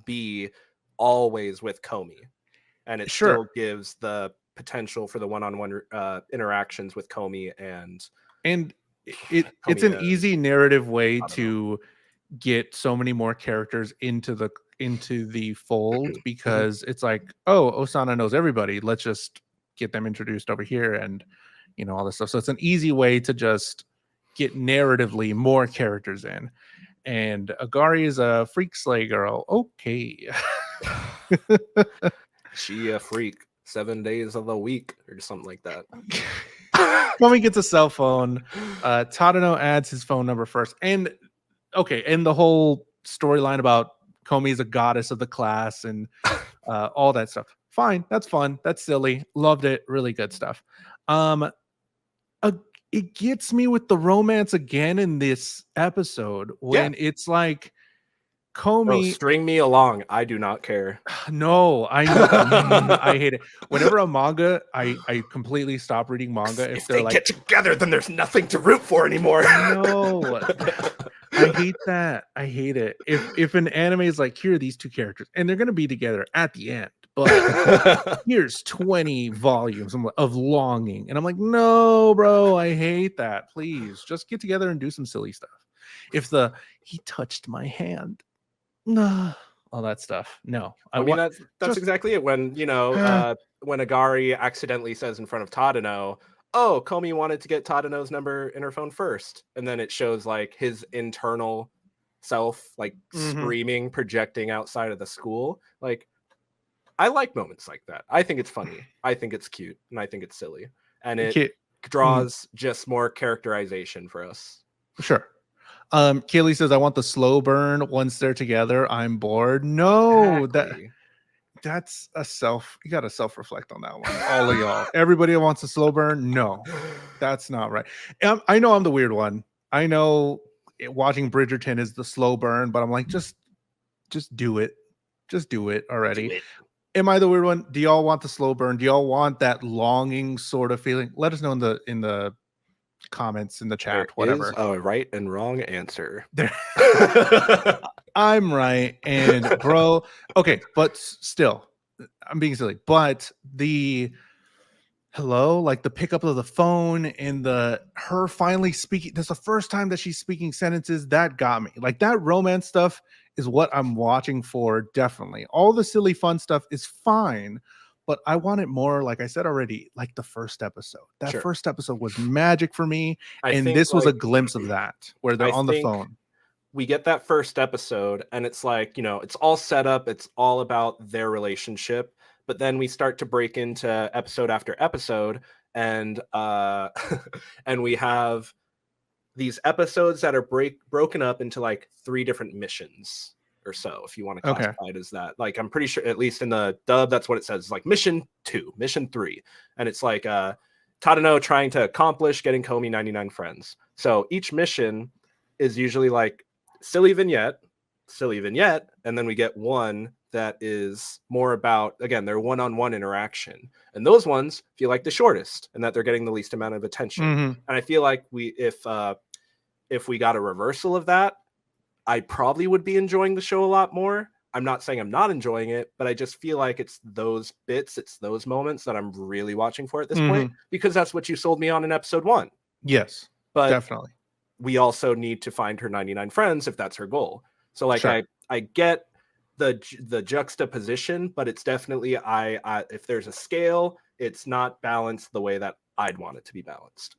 be always with Comey, and it Sure. still gives the potential for the one-on-one interactions with Comey and And it's Comey an and easy narrative way I don't know. to get so many more characters into the fold Mhm. because it's like, oh, Osana knows everybody. Let's just get them introduced over here and all this stuff. So it's an easy way to just get narratively more characters in. And Agari is a freak slay girl. Okay. She a freak 7 days of the week or something like that. Komi gets a cell phone. Tadano adds his phone number first. And okay, and the whole storyline about Komi is a goddess of the class and all that stuff. Fine, that's fun. That's silly. Loved it. Really good stuff. Um, uh, it gets me with the romance again in this episode Yeah. when it's like Bro, Komi. string me along. I do not care. No, I know. I hate it. Whenever a manga, I completely stop reading manga if If they're they like, get together, then there's nothing to root for anymore. no. I hate that. I hate it. If an anime is like, here are these two characters, and they're gonna be together at the end, but here's 20 volumes of longing. And I'm like, no, bro, I hate that. Please just get together and do some silly stuff. If the he touched my hand, no, all that stuff. No, I I mean, want that's just exactly it. When when Agari accidentally says in front of Tadano, "Oh, Komi wanted to get Tadano's number in her phone first," and then it shows like his internal self, like mhm. screaming, projecting outside of the school. Like, I like moments like that. I think it's funny. I think it's cute, and I think it's silly, and it Okay. Mhm. draws just more characterization for us. Sure. Kaylee says, I want the slow burn once they're together. I'm bored. No, Exactly. that's a you gotta self-reflect on that one. All of y'all. Everybody wants a slow burn. No, that's not right. I know I'm the weird one. I know watching Bridgerton is the slow burn, but I'm like, just do it. Just do it Do already. it. Am I the weird one? Do y'all want the slow burn? Do y'all want that longing sort of feeling? Let us know in the comments, in the There chat, is whatever. a right and wrong answer. There I'm right. And bro, okay, but still, I'm being silly. But the hello, like the pickup of the phone and the her finally speaking. That's the first time that she's speaking sentences that got me. Like that romance stuff is what I'm watching for. Definitely, all the silly fun stuff is fine, but I want it more. Like I said already, like the first episode. That Sure. first episode was magic for me, I and think this was a glimpse of that where they're I on the think phone. we get that first episode and it's like, it's all set up, it's all about their relationship, but then we start to break into episode after episode, and and we have these episodes that are broken up into like 3 different missions or so, if you want to Okay. classify it as that. Like, I'm pretty sure, at least in the dub, that's what it says. It's like mission 2, mission 3, and it's like Tadano trying to accomplish getting Komi 99 friends. So each mission is usually like silly vignette, silly vignette, and then we get one that is more about, again, their one-on-one interaction, and those ones feel like the shortest and that they're getting the least amount of attention. Mm-hmm. And I feel like if we got a reversal of that, I probably would be enjoying the show a lot more. I'm not saying I'm not enjoying it, but I just feel like it's those bits, it's those moments that I'm really watching for at this point, Mm-hmm. because that's what you sold me on in episode 1. Yes, But definitely. we also need to find her 99 friends if that's her goal. So like, Sure. I get the juxtaposition, but it's definitely, I if there's a scale, it's not balanced the way that I'd want it to be balanced.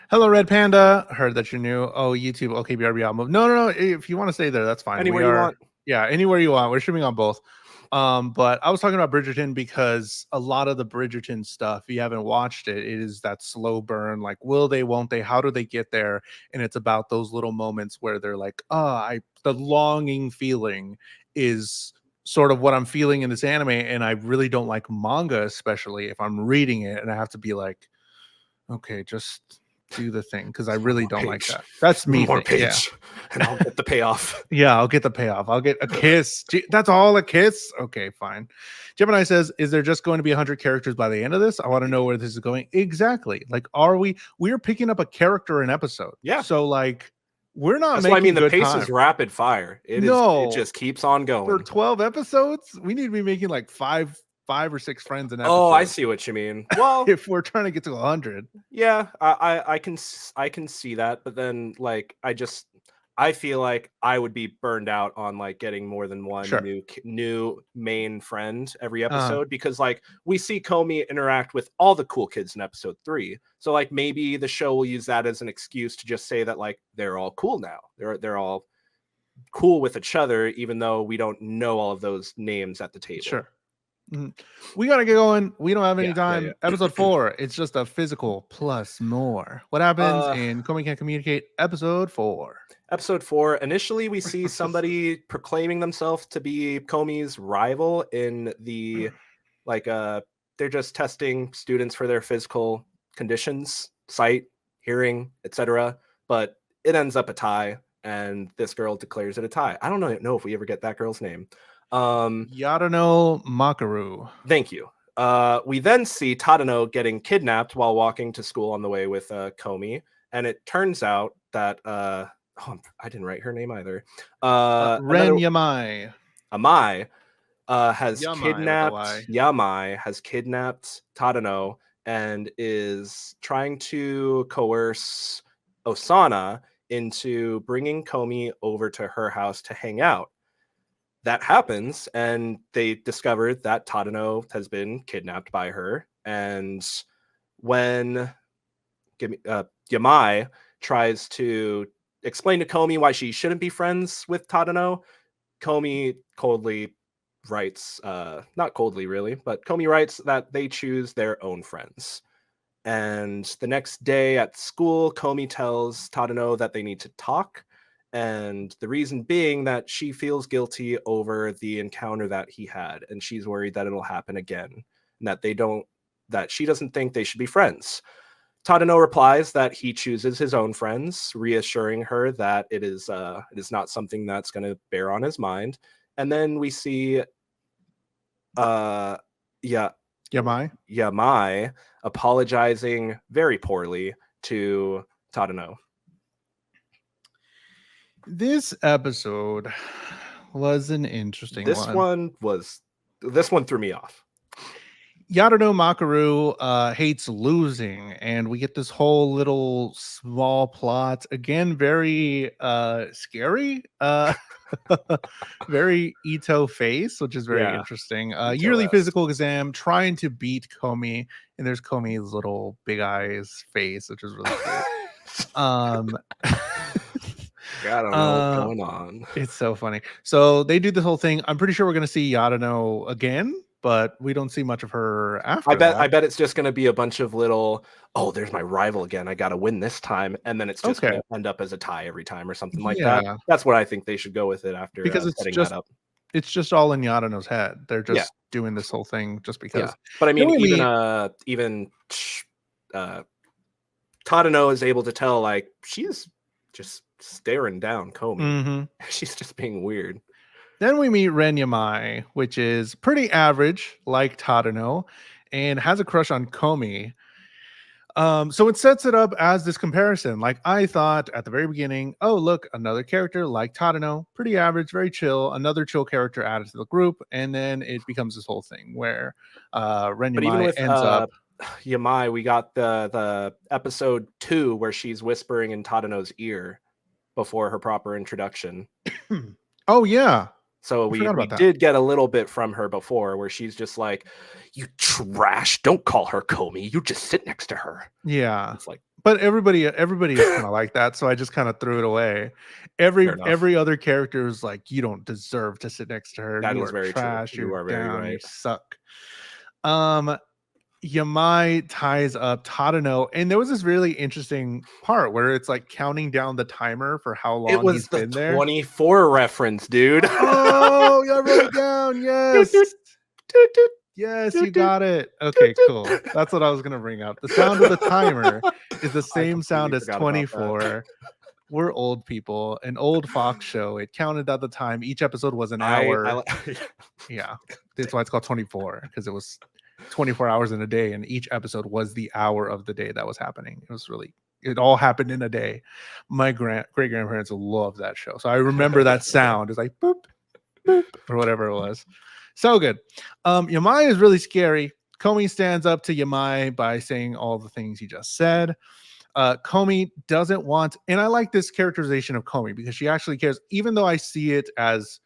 Hello, Red Panda. Heard that you're new. Oh, YouTube. Okay, BRB. I'll move. No. If you want to stay there, that's fine. Anywhere We you are. want. Yeah, anywhere you want. We're streaming on both. But I was talking about Bridgerton because a lot of the Bridgerton stuff, if you haven't watched it, it is that slow burn. Like, will they? Won't they? How do they get there? And it's about those little moments where they're like, the longing feeling is sort of what I'm feeling in this anime, and I really don't like manga, especially if I'm reading it and I have to be like, okay, just do the thing, because I really don't like that. That's me. More page, yeah. and I'll get the payoff. Yeah, I'll get the payoff. I'll get a kiss. That's all, a kiss? Okay, fine. Gemini says, is there just going to be 100 characters by the end of this? I want to know where this is going. Exactly. Like, we're picking up a character an episode. Yeah. So, like, we're not That's making why I mean the good pace time. is rapid fire. It just keeps on going. For 12 episodes, we need to be making like five or six friends an episode. Oh, I see what you mean. Well, if we're trying to get to 100. Yeah, I can see that, but then like I feel like I would be burned out on like getting more than one new main friend every episode, because like we see Komi interact with all the cool kids in episode 3. So like maybe the show will use that as an excuse to just say that like they're all cool now. They're all cool with each other, even though we don't know all of those names at the table. Sure. We gotta get going. We don't have any time. Yeah. Episode 4, it's just a physical plus more. What happens in Komi Can't Communicate episode 4? Episode 4, initially we see somebody proclaiming themselves to be Komi's rival in the like they're just testing students for their physical conditions, sight, hearing, etc. But it ends up a tie, and this girl declares it a tie. I don't know if we ever get that girl's name. Yadano Makaru. Thank you. We then see Tadano getting kidnapped while walking to school on the way with Komi, and it turns out that I didn't write her name either. Ren Yamai. Amai has kidnapped Tadano and is trying to coerce Osana into bringing Komi over to her house to hang out. That happens, and they discover that Tadano has been kidnapped by her. And when Yamai tries to explain to Komi why she shouldn't be friends with Tadano, Komi coldly writes, not coldly really, but Komi writes that they choose their own friends. And the next day at school, Komi tells Tadano that they need to talk. And the reason being that she feels guilty over the encounter that he had, and she's worried that it'll happen again, and that she doesn't think they should be friends. Tadano replies that he chooses his own friends, reassuring her that it is not something that's going to bear on his mind. And then we see Yamai apologizing very poorly to Tadano. This episode was an interesting one. This one threw me off. Yadano Makaru hates losing, and we get this whole little small plot. Again, very scary. Very Ito face, which is very interesting. Yearly physical exam, trying to beat Komi, and there's Komi's little big eyes face, which is really cool. I don't know what's Uh, going on. it's so funny. So they do this whole thing. I'm pretty sure we're gonna see Yadano again, but we don't see much of her I after bet that. it's just gonna be a bunch of little, oh, there's my rival again. I gotta win this time, and then it's just Okay. gonna end up as a tie every time or something like that. Yeah, That's what I think they should go with it after because setting that up. it's just all in Yadano's head. They're Yeah, just doing this whole thing just yeah. because. But I Then mean, we meet. even uh, Tadano is able to tell like she's just staring down Komi. Mhm. She's just being weird. Then we meet Ren Yamai, which is pretty average, like Tadano, and has a crush on Komi. So it sets it up as this comparison. Like I thought at the very beginning, oh look, another character like Tadano, pretty average, very chill, another chill character added to the group, and then it becomes this whole thing where Ren But even Yamai with ends up. Yamai, we got the episode 2 where she's whispering in Tadano's ear before her proper introduction. Oh yeah, So I forgot we about that. did get a little bit from her before where she's just like, "You trash, don't call her Komi. You just sit next to her." Yeah. It's like, But everybody is kind of like that, so I just kind of threw it away. fair enough. Every other character is like, you don't deserve to sit next to her. That You is are very true. trash. You You're are very down. You right. suck. Um, Yamai ties up Tadano, and there was this really interesting part where it's like counting down the timer for how It long was he's the been there. 24 reference, dude. Oh, I wrote it down. Yes. Yes, you got it. Okay, cool. That's what I was gonna bring up. The sound of the timer is the I same completely sound as forgot about that. 24. We're old people. An old Fox show. It counted out the time. Each episode was an I hour. Yeah. That's why it's called 24, because it was 24 hours in a day, and each episode was the hour of the day that was happening. It all happened in a day. My great grandparents love that show. So I remember that sound. It's like boop, boop, or whatever it was. So good. Yamai is really scary. Komi stands up to Yamai by saying all the things he just said. Komi doesn't want, and I like this characterization of Komi because she actually cares, even though I see it as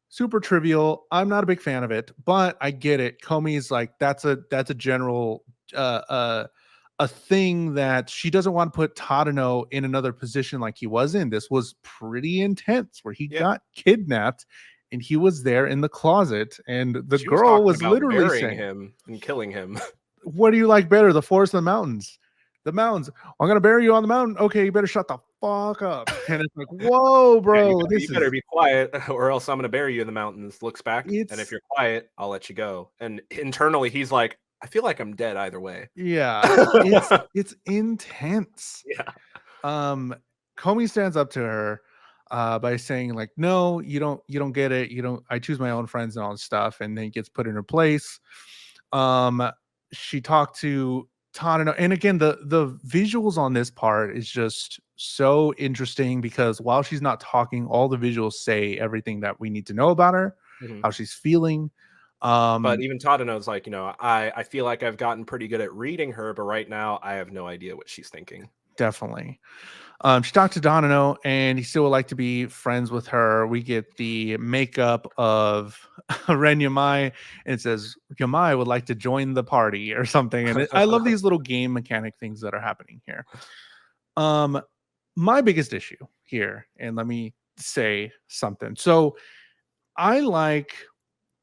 super trivial. I'm not a big fan of it, but I get it. Komi's like that's a general uh, uh, a thing that she doesn't want to put Tadano in another position like he was in. This was pretty intense, where he Yeah. got kidnapped and he was there in the closet, and the She was girl talking was about literally burying saying, him and killing him. "What do you like better, the forest or the mountains?" The mountains. I'm gonna bury you on the mountain. Okay, you better shut the fuck up. And it's like, whoa, Yeah, bro, you better be quiet, or else I'm gonna bury you in the mountains. Looks back, and if it's you're quiet, I'll let you go. And internally, he's like, I feel like I'm dead either way. yeah, it's intense. Yeah. Comey stands up to her by saying like, no, you don't get it. You don't, I choose my own friends and all this stuff. And then gets put in her place. Um, she talked to Tana, and again, the visuals on this part is just so interesting because while she's not talking, all the visuals say everything that we need to know about her, Mhm. how she's feeling. But even Tadano's like, I feel like I've gotten pretty good at reading her, but right now I have no idea what she's thinking. Definitely. She talked to Domino, and he still would like to be friends with her. We get the makeup of Ren Yamai, and it says Yamai would like to join the party or something. And I love these little game mechanic things that are happening here. My biggest issue here, and let me say something. So I like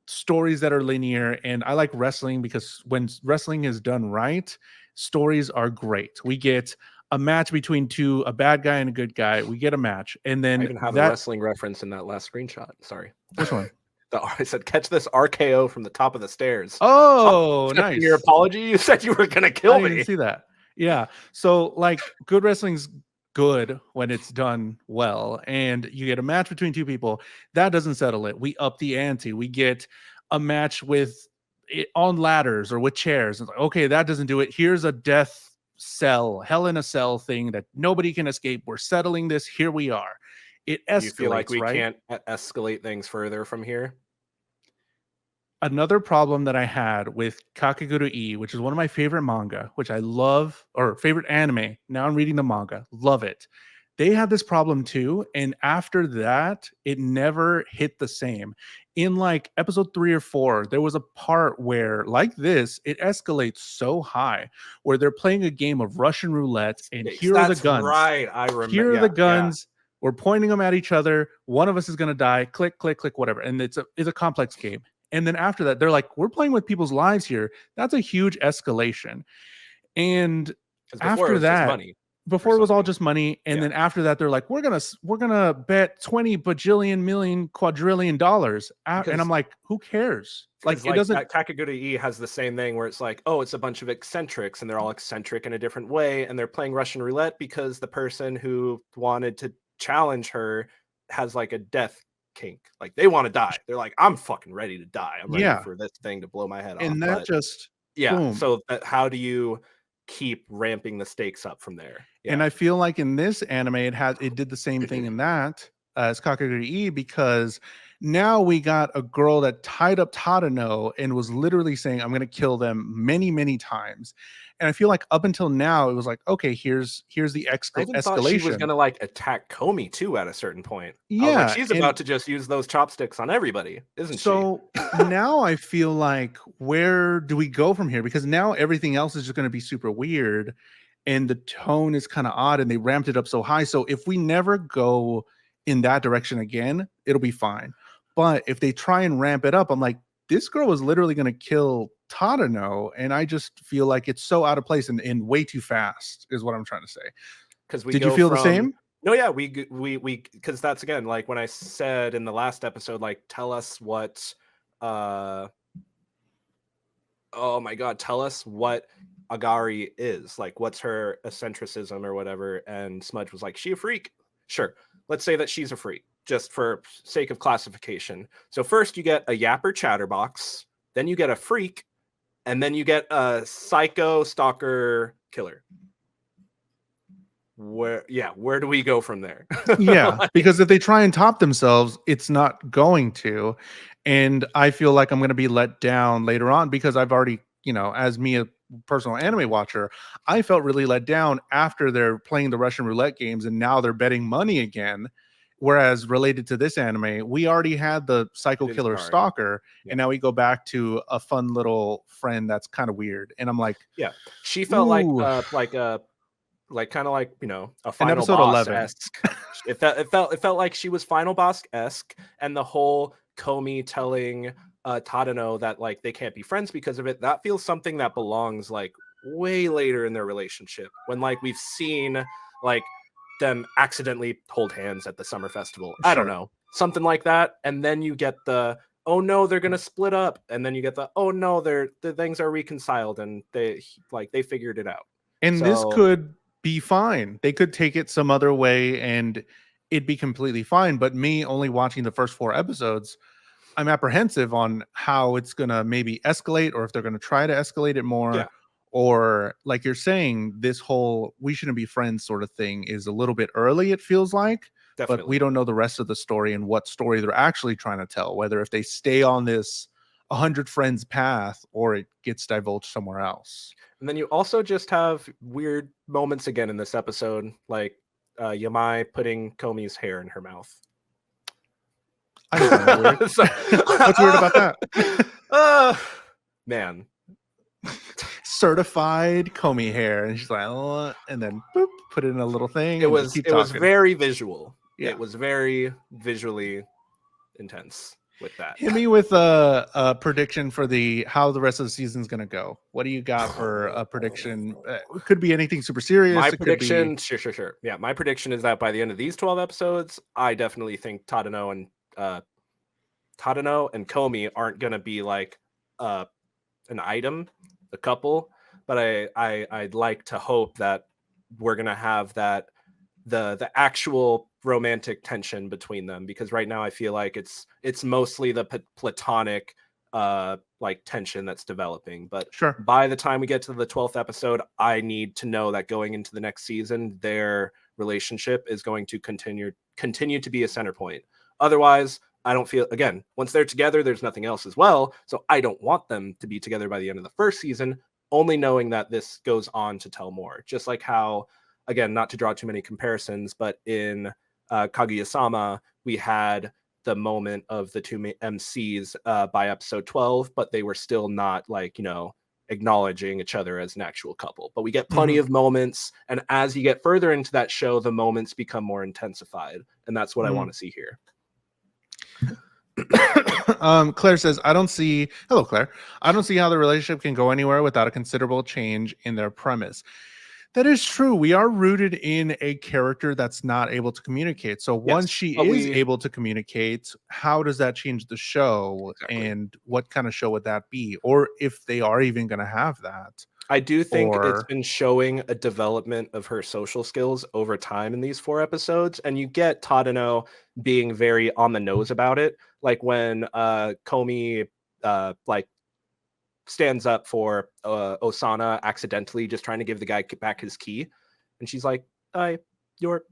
stories that are linear, and I like wrestling because when wrestling is done right, stories are great. We get a match between a bad guy and a good guy. We get a match, and I then even have a that wrestling reference in that last screenshot. Sorry. which one? I said, catch this RKO from the top of the stairs. Oh, Accepting your nice. apology. You said you were gonna I kill didn't even me. see that. Yeah. So like good wrestling's good when it's done well, and you get a match between two people. That doesn't settle it. We up the ante. We get a match with on ladders or with chairs. It's like, okay, that doesn't do it. Here's a death cell, hell in a cell thing that nobody can escape. We're settling this. Here we are. It Do you feel like escalates, we right? can't escalate things further from here? Another problem that I had with Kakeguru E, which is one of my favorite manga, which I love, or favorite anime. Now I'm reading the manga, love it. They had this problem too, and after that, it never hit the same. In like episode 3 or 4, there was a part where, like this, it escalates so high where they're playing a game of Russian roulette, and here are the That's guns. right. I remember. Here are the Yeah, yeah. guns. We're pointing them at each other. One of us is going to die. Click, click, click, whatever. And it's a complex game. And then after that, they're like, we're playing with people's lives here. That's a huge escalation. And Because before it after was just that, money or before it was all something. just money, and Yeah. then after that, they're like, we're gonna bet 20 bajillion million quadrillion dollars. And Because I'm like, who cares? Like, because it like doesn't. Kakaguri has the same thing where it's like, oh, it's a bunch of eccentrics and they're all eccentric in a different way, and they're playing Russian roulette because the person who wanted to challenge her has like a death kink. Like they want to die. They're like, I'm fucking ready to die. I'm ready Yeah, for this thing to blow my head off. and that But just yeah, boom. so how do you keep ramping the stakes up from there? And Yeah. I feel like in this anime, it did the same thing in that as Kakaguri E, because now we got a girl that tied up Tadano and was literally saying, I'm going to kill them many, many times. And I feel like up until now, it was like, okay, here's the I even thought she was escalation. gonna like attack Komi too at a certain point. I was like, Yeah. she's And about to just use those chopsticks on everybody, isn't she? so now I feel like, where do we go from here? Because now everything else is just going to be super weird and the tone is kind of odd and they ramped it up so high. So if we never go in that direction again, it'll be fine. But if they try and ramp it up, I'm like, this girl was literally going to kill Tadano. And I just feel like it's so out of place and way too fast, is what I'm trying to say. Because we Did you go feel the from same? no, yeah, we because that's again like when I said in the last episode, like tell us what oh my god, tell us what Agari is. Like what's her eccentricism or whatever. And Smudge was like, she a freak? Sure. Let's say that she's a freak, just for sake of classification. So first you get a yapper chatterbox, then you get a freak, and then you get a psycho stalker killer. Where do we go from there? Yeah, Like, because if they try and top themselves, it's not going to. And I feel like I'm going to be let down later on because I've already, as me, a personal anime watcher, I felt really let down after they're playing the Russian roulette games and now they're betting money again. Whereas related to this anime, we already had the psycho it is killer jarring. stalker, Yeah. and now we go back to a fun little friend that's kind of weird. And I'm like, Yeah. She felt ooh, like kind of like, a an final episode boss 11. esque. It felt like she was final boss esque, and the whole Komi telling Tadano that like they can't be friends because of it, that feels something that belongs like way later in their relationship, when like we've seen like them accidentally hold hands at the summer festival. I don't Sure. know, something like that. And then you get the, oh no, they're gonna split up, and then you get the, oh no, the things are reconciled and they figured it out. And this So could be fine. They could take it some other way and it'd be completely fine. But me only watching the first 4 episodes, I'm apprehensive on how it's going to maybe escalate or if they're going to try to escalate it more. yeah, Or, like you're saying, this whole we shouldn't be friends sort of thing is a little bit early, it feels like. But we definitely. don't know the rest of the story and what story they're actually trying to tell, whether if they stay on this 100 friends path or it gets divulged somewhere else. And then you also just have weird moments again in this episode, like Yamai putting Komi's hair in her mouth. I didn't find that weird. So, What's weird about that? Man, Certified Comey hair, and she's like, oh, and then boop, put it in a little thing, it and just was keep it was talking. very visual. Yeah, It was very visually intense with that. hit me with a prediction for how the rest of the season's gonna go. What do you got for a prediction? It could be anything super serious. My It could be prediction, sure. Yeah, my prediction is that by the end of these 12 episodes, I definitely think Tadano and Komi aren't gonna be like an item, a couple, but I'd like to hope that we're gonna have that the actual romantic tension between them, because right now I feel like it's mostly the platonic like tension that's developing. But sure. by the time we get to the 12th episode, I need to know that going into the next season their relationship is going to continue to be a center point. Otherwise, I don't feel, again, once they're together, there's nothing else as well. So I don't want them to be together by the end of the first season, only knowing that this goes on to tell more. Just like how, again, not to draw too many comparisons, but in Kaguya-sama, we had the moment of the two MCs by episode 12, but they were still not like, acknowledging each other as an actual couple. But we get plenty of moments, and as you get further into that show, the moments become more intensified, and that's what I want to see here. Claire says, I don't see, hello, Claire. I don't see how the relationship can go anywhere without a considerable change in their premise. That is true. We are rooted in a character that's not able to communicate. So once she is able to communicate, how does that change the show? Exactly. And what kind of show would that be? Or if they are even going to have that. I do think it's been showing a development of her social skills over time in these 4 episodes. And you get Tadano being very on the nose about it. Like when Komi like stands up for Osana accidentally, just trying to give the guy back his key. And she's like, your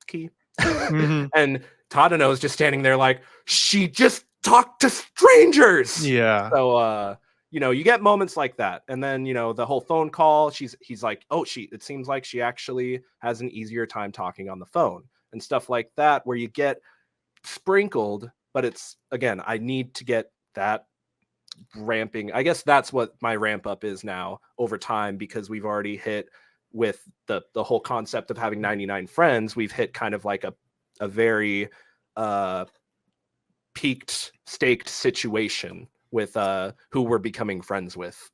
key. And Tadano is just standing there like, she just talked to strangers. Yeah. So, you get moments like that. And then, the whole phone call, he's like, it seems like she actually has an easier time talking on the phone and stuff like that, where you get sprinkled. But it's, again, I need to get that ramping. I guess that's what my ramp up is now over time, because we've already hit with the whole concept of having 99 friends. We've hit kind of like a very staked situation with who we're becoming friends with.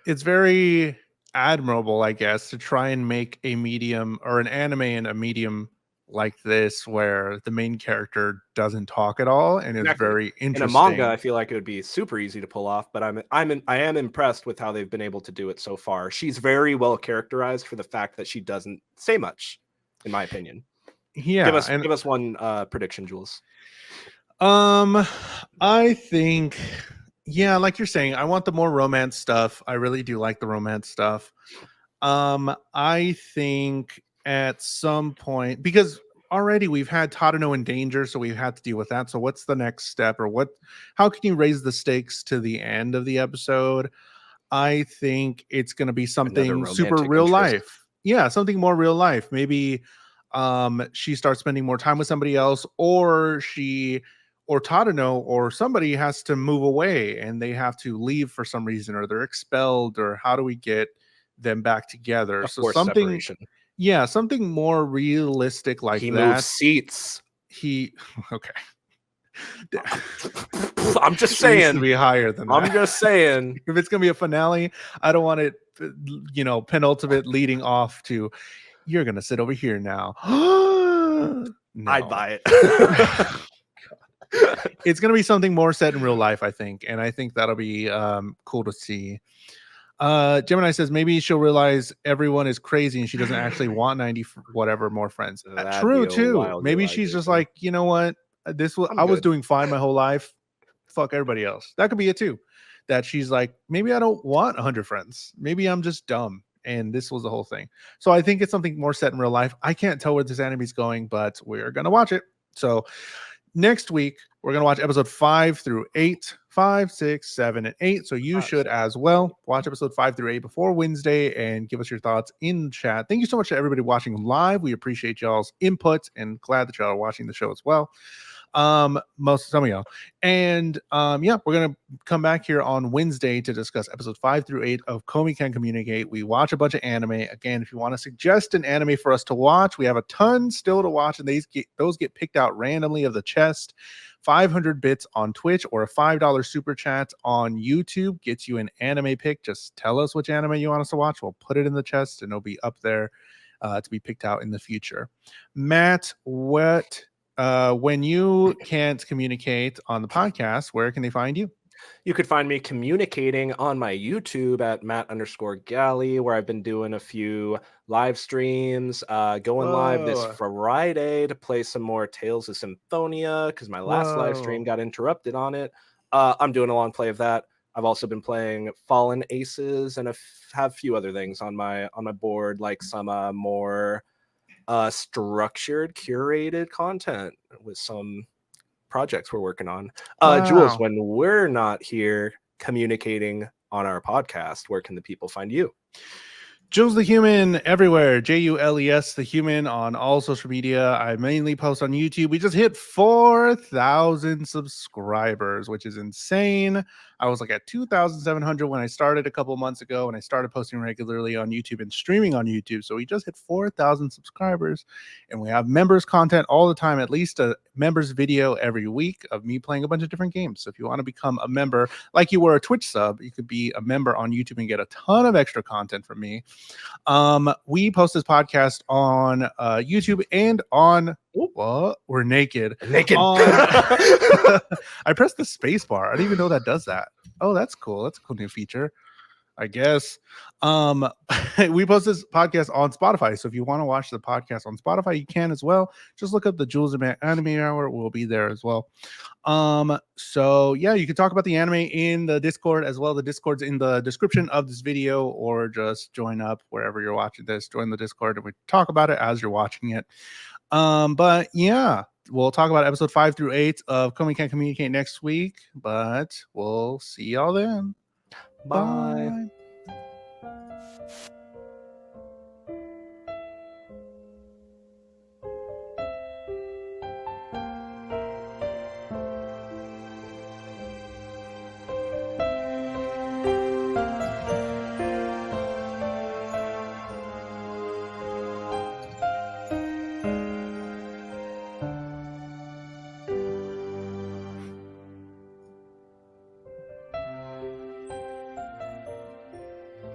It's very admirable, I guess, to try and make a medium or an anime in a medium like this where the main character doesn't talk at all, and it's very interesting. In a manga, I feel like it would be super easy to pull off, but I am impressed with how they've been able to do it so far. She's very well characterized for the fact that she doesn't say much, in my opinion. Yeah, give us one prediction, Jules. I think, yeah, like you're saying, I want the more romance stuff. I really do like the romance stuff. I think at some point, because already we've had Tadano in danger, so we've had to deal with that. So what's the next step, or how can you raise the stakes to the end of the episode? I think it's going to be something super real life. Yeah, something more real life. Maybe she starts spending more time with somebody else, or Tadano or somebody has to move away and they have to leave for some reason, or they're expelled, or how do we get them back together? So something separation. Yeah, something more realistic like he that. Moves seats. Okay. I'm just saying to be higher than that. I'm just saying if it's gonna be a finale, I don't want it, penultimate leading off to you're gonna sit over here now. No. I'd buy it. It's gonna be something more set in real life, I think, and I think that'll be cool to see. Gemini says maybe she'll realize everyone is crazy and she doesn't actually want 90 whatever more friends. True too. Maybe she's just like, you know what, I was doing fine my whole life, fuck everybody else. That could be it too, that she's like, maybe I don't want 100 friends, maybe I'm just dumb, and this was the whole thing. So I think it's something more set in real life. I can't tell where this anime is going, but we're gonna watch it. So next week we're going to watch episode 5 through 8, 5, 6, 7, and 8. So you should as well watch episode 5 through 8 before Wednesday and give us your thoughts in chat. Thank you so much to everybody watching live. We appreciate y'all's input and glad that y'all are watching the show as well. Some of y'all. And we're gonna come back here on Wednesday to discuss episode 5 through 8 of Komi Can't Communicate. We watch a bunch of anime. Again, if you want to suggest an anime for us to watch, we have a ton still to watch, and those get picked out randomly of the chest. 500 bits on Twitch or a $5 super chat on YouTube gets you an anime pick. Just tell us which anime you want us to watch. We'll put it in the chest and it'll be up there to be picked out in the future. Matt, when you can't communicate on the podcast, where can they find you? You could find me communicating on my YouTube at Matt_Galley, where I've been doing a few live streams, going live this Friday to play some more Tales of Symphonia, because my last live stream got interrupted on it. I'm doing a long play of that. I've also been playing Fallen Aces and have a few other things on my board, like some more structured, curated content with some projects we're working on. Jules, when we're not here communicating on our podcast, where can the people find you? Jules the Human everywhere. JULES the Human on all social media. I mainly post on YouTube. We just hit 4,000 subscribers, which is insane. I was like at 2,700 when I started a couple months ago, and I started posting regularly on YouTube and streaming on YouTube. So we just hit 4,000 subscribers, and we have members content all the time, at least a members video every week of me playing a bunch of different games. So if you want to become a member, like you were a Twitch sub, you could be a member on YouTube and get a ton of extra content from me. We post this podcast on YouTube and on what? We're naked. Naked. On I pressed the space bar. I didn't even know that does that. Oh, that's cool. That's a cool new feature, I guess. We post this podcast on Spotify. So if you want to watch the podcast on Spotify, you can as well. Just look up the Jules Anime Hour. We'll be there as well. So yeah, you can talk about the anime in the Discord as well. The Discord's in the description of this video, or just join up wherever you're watching this. Join the Discord and we talk about it as you're watching it. But yeah, we'll talk about episode 5 through 8 of Komi Can't Communicate next week. But we'll see y'all then. Bye. Bye.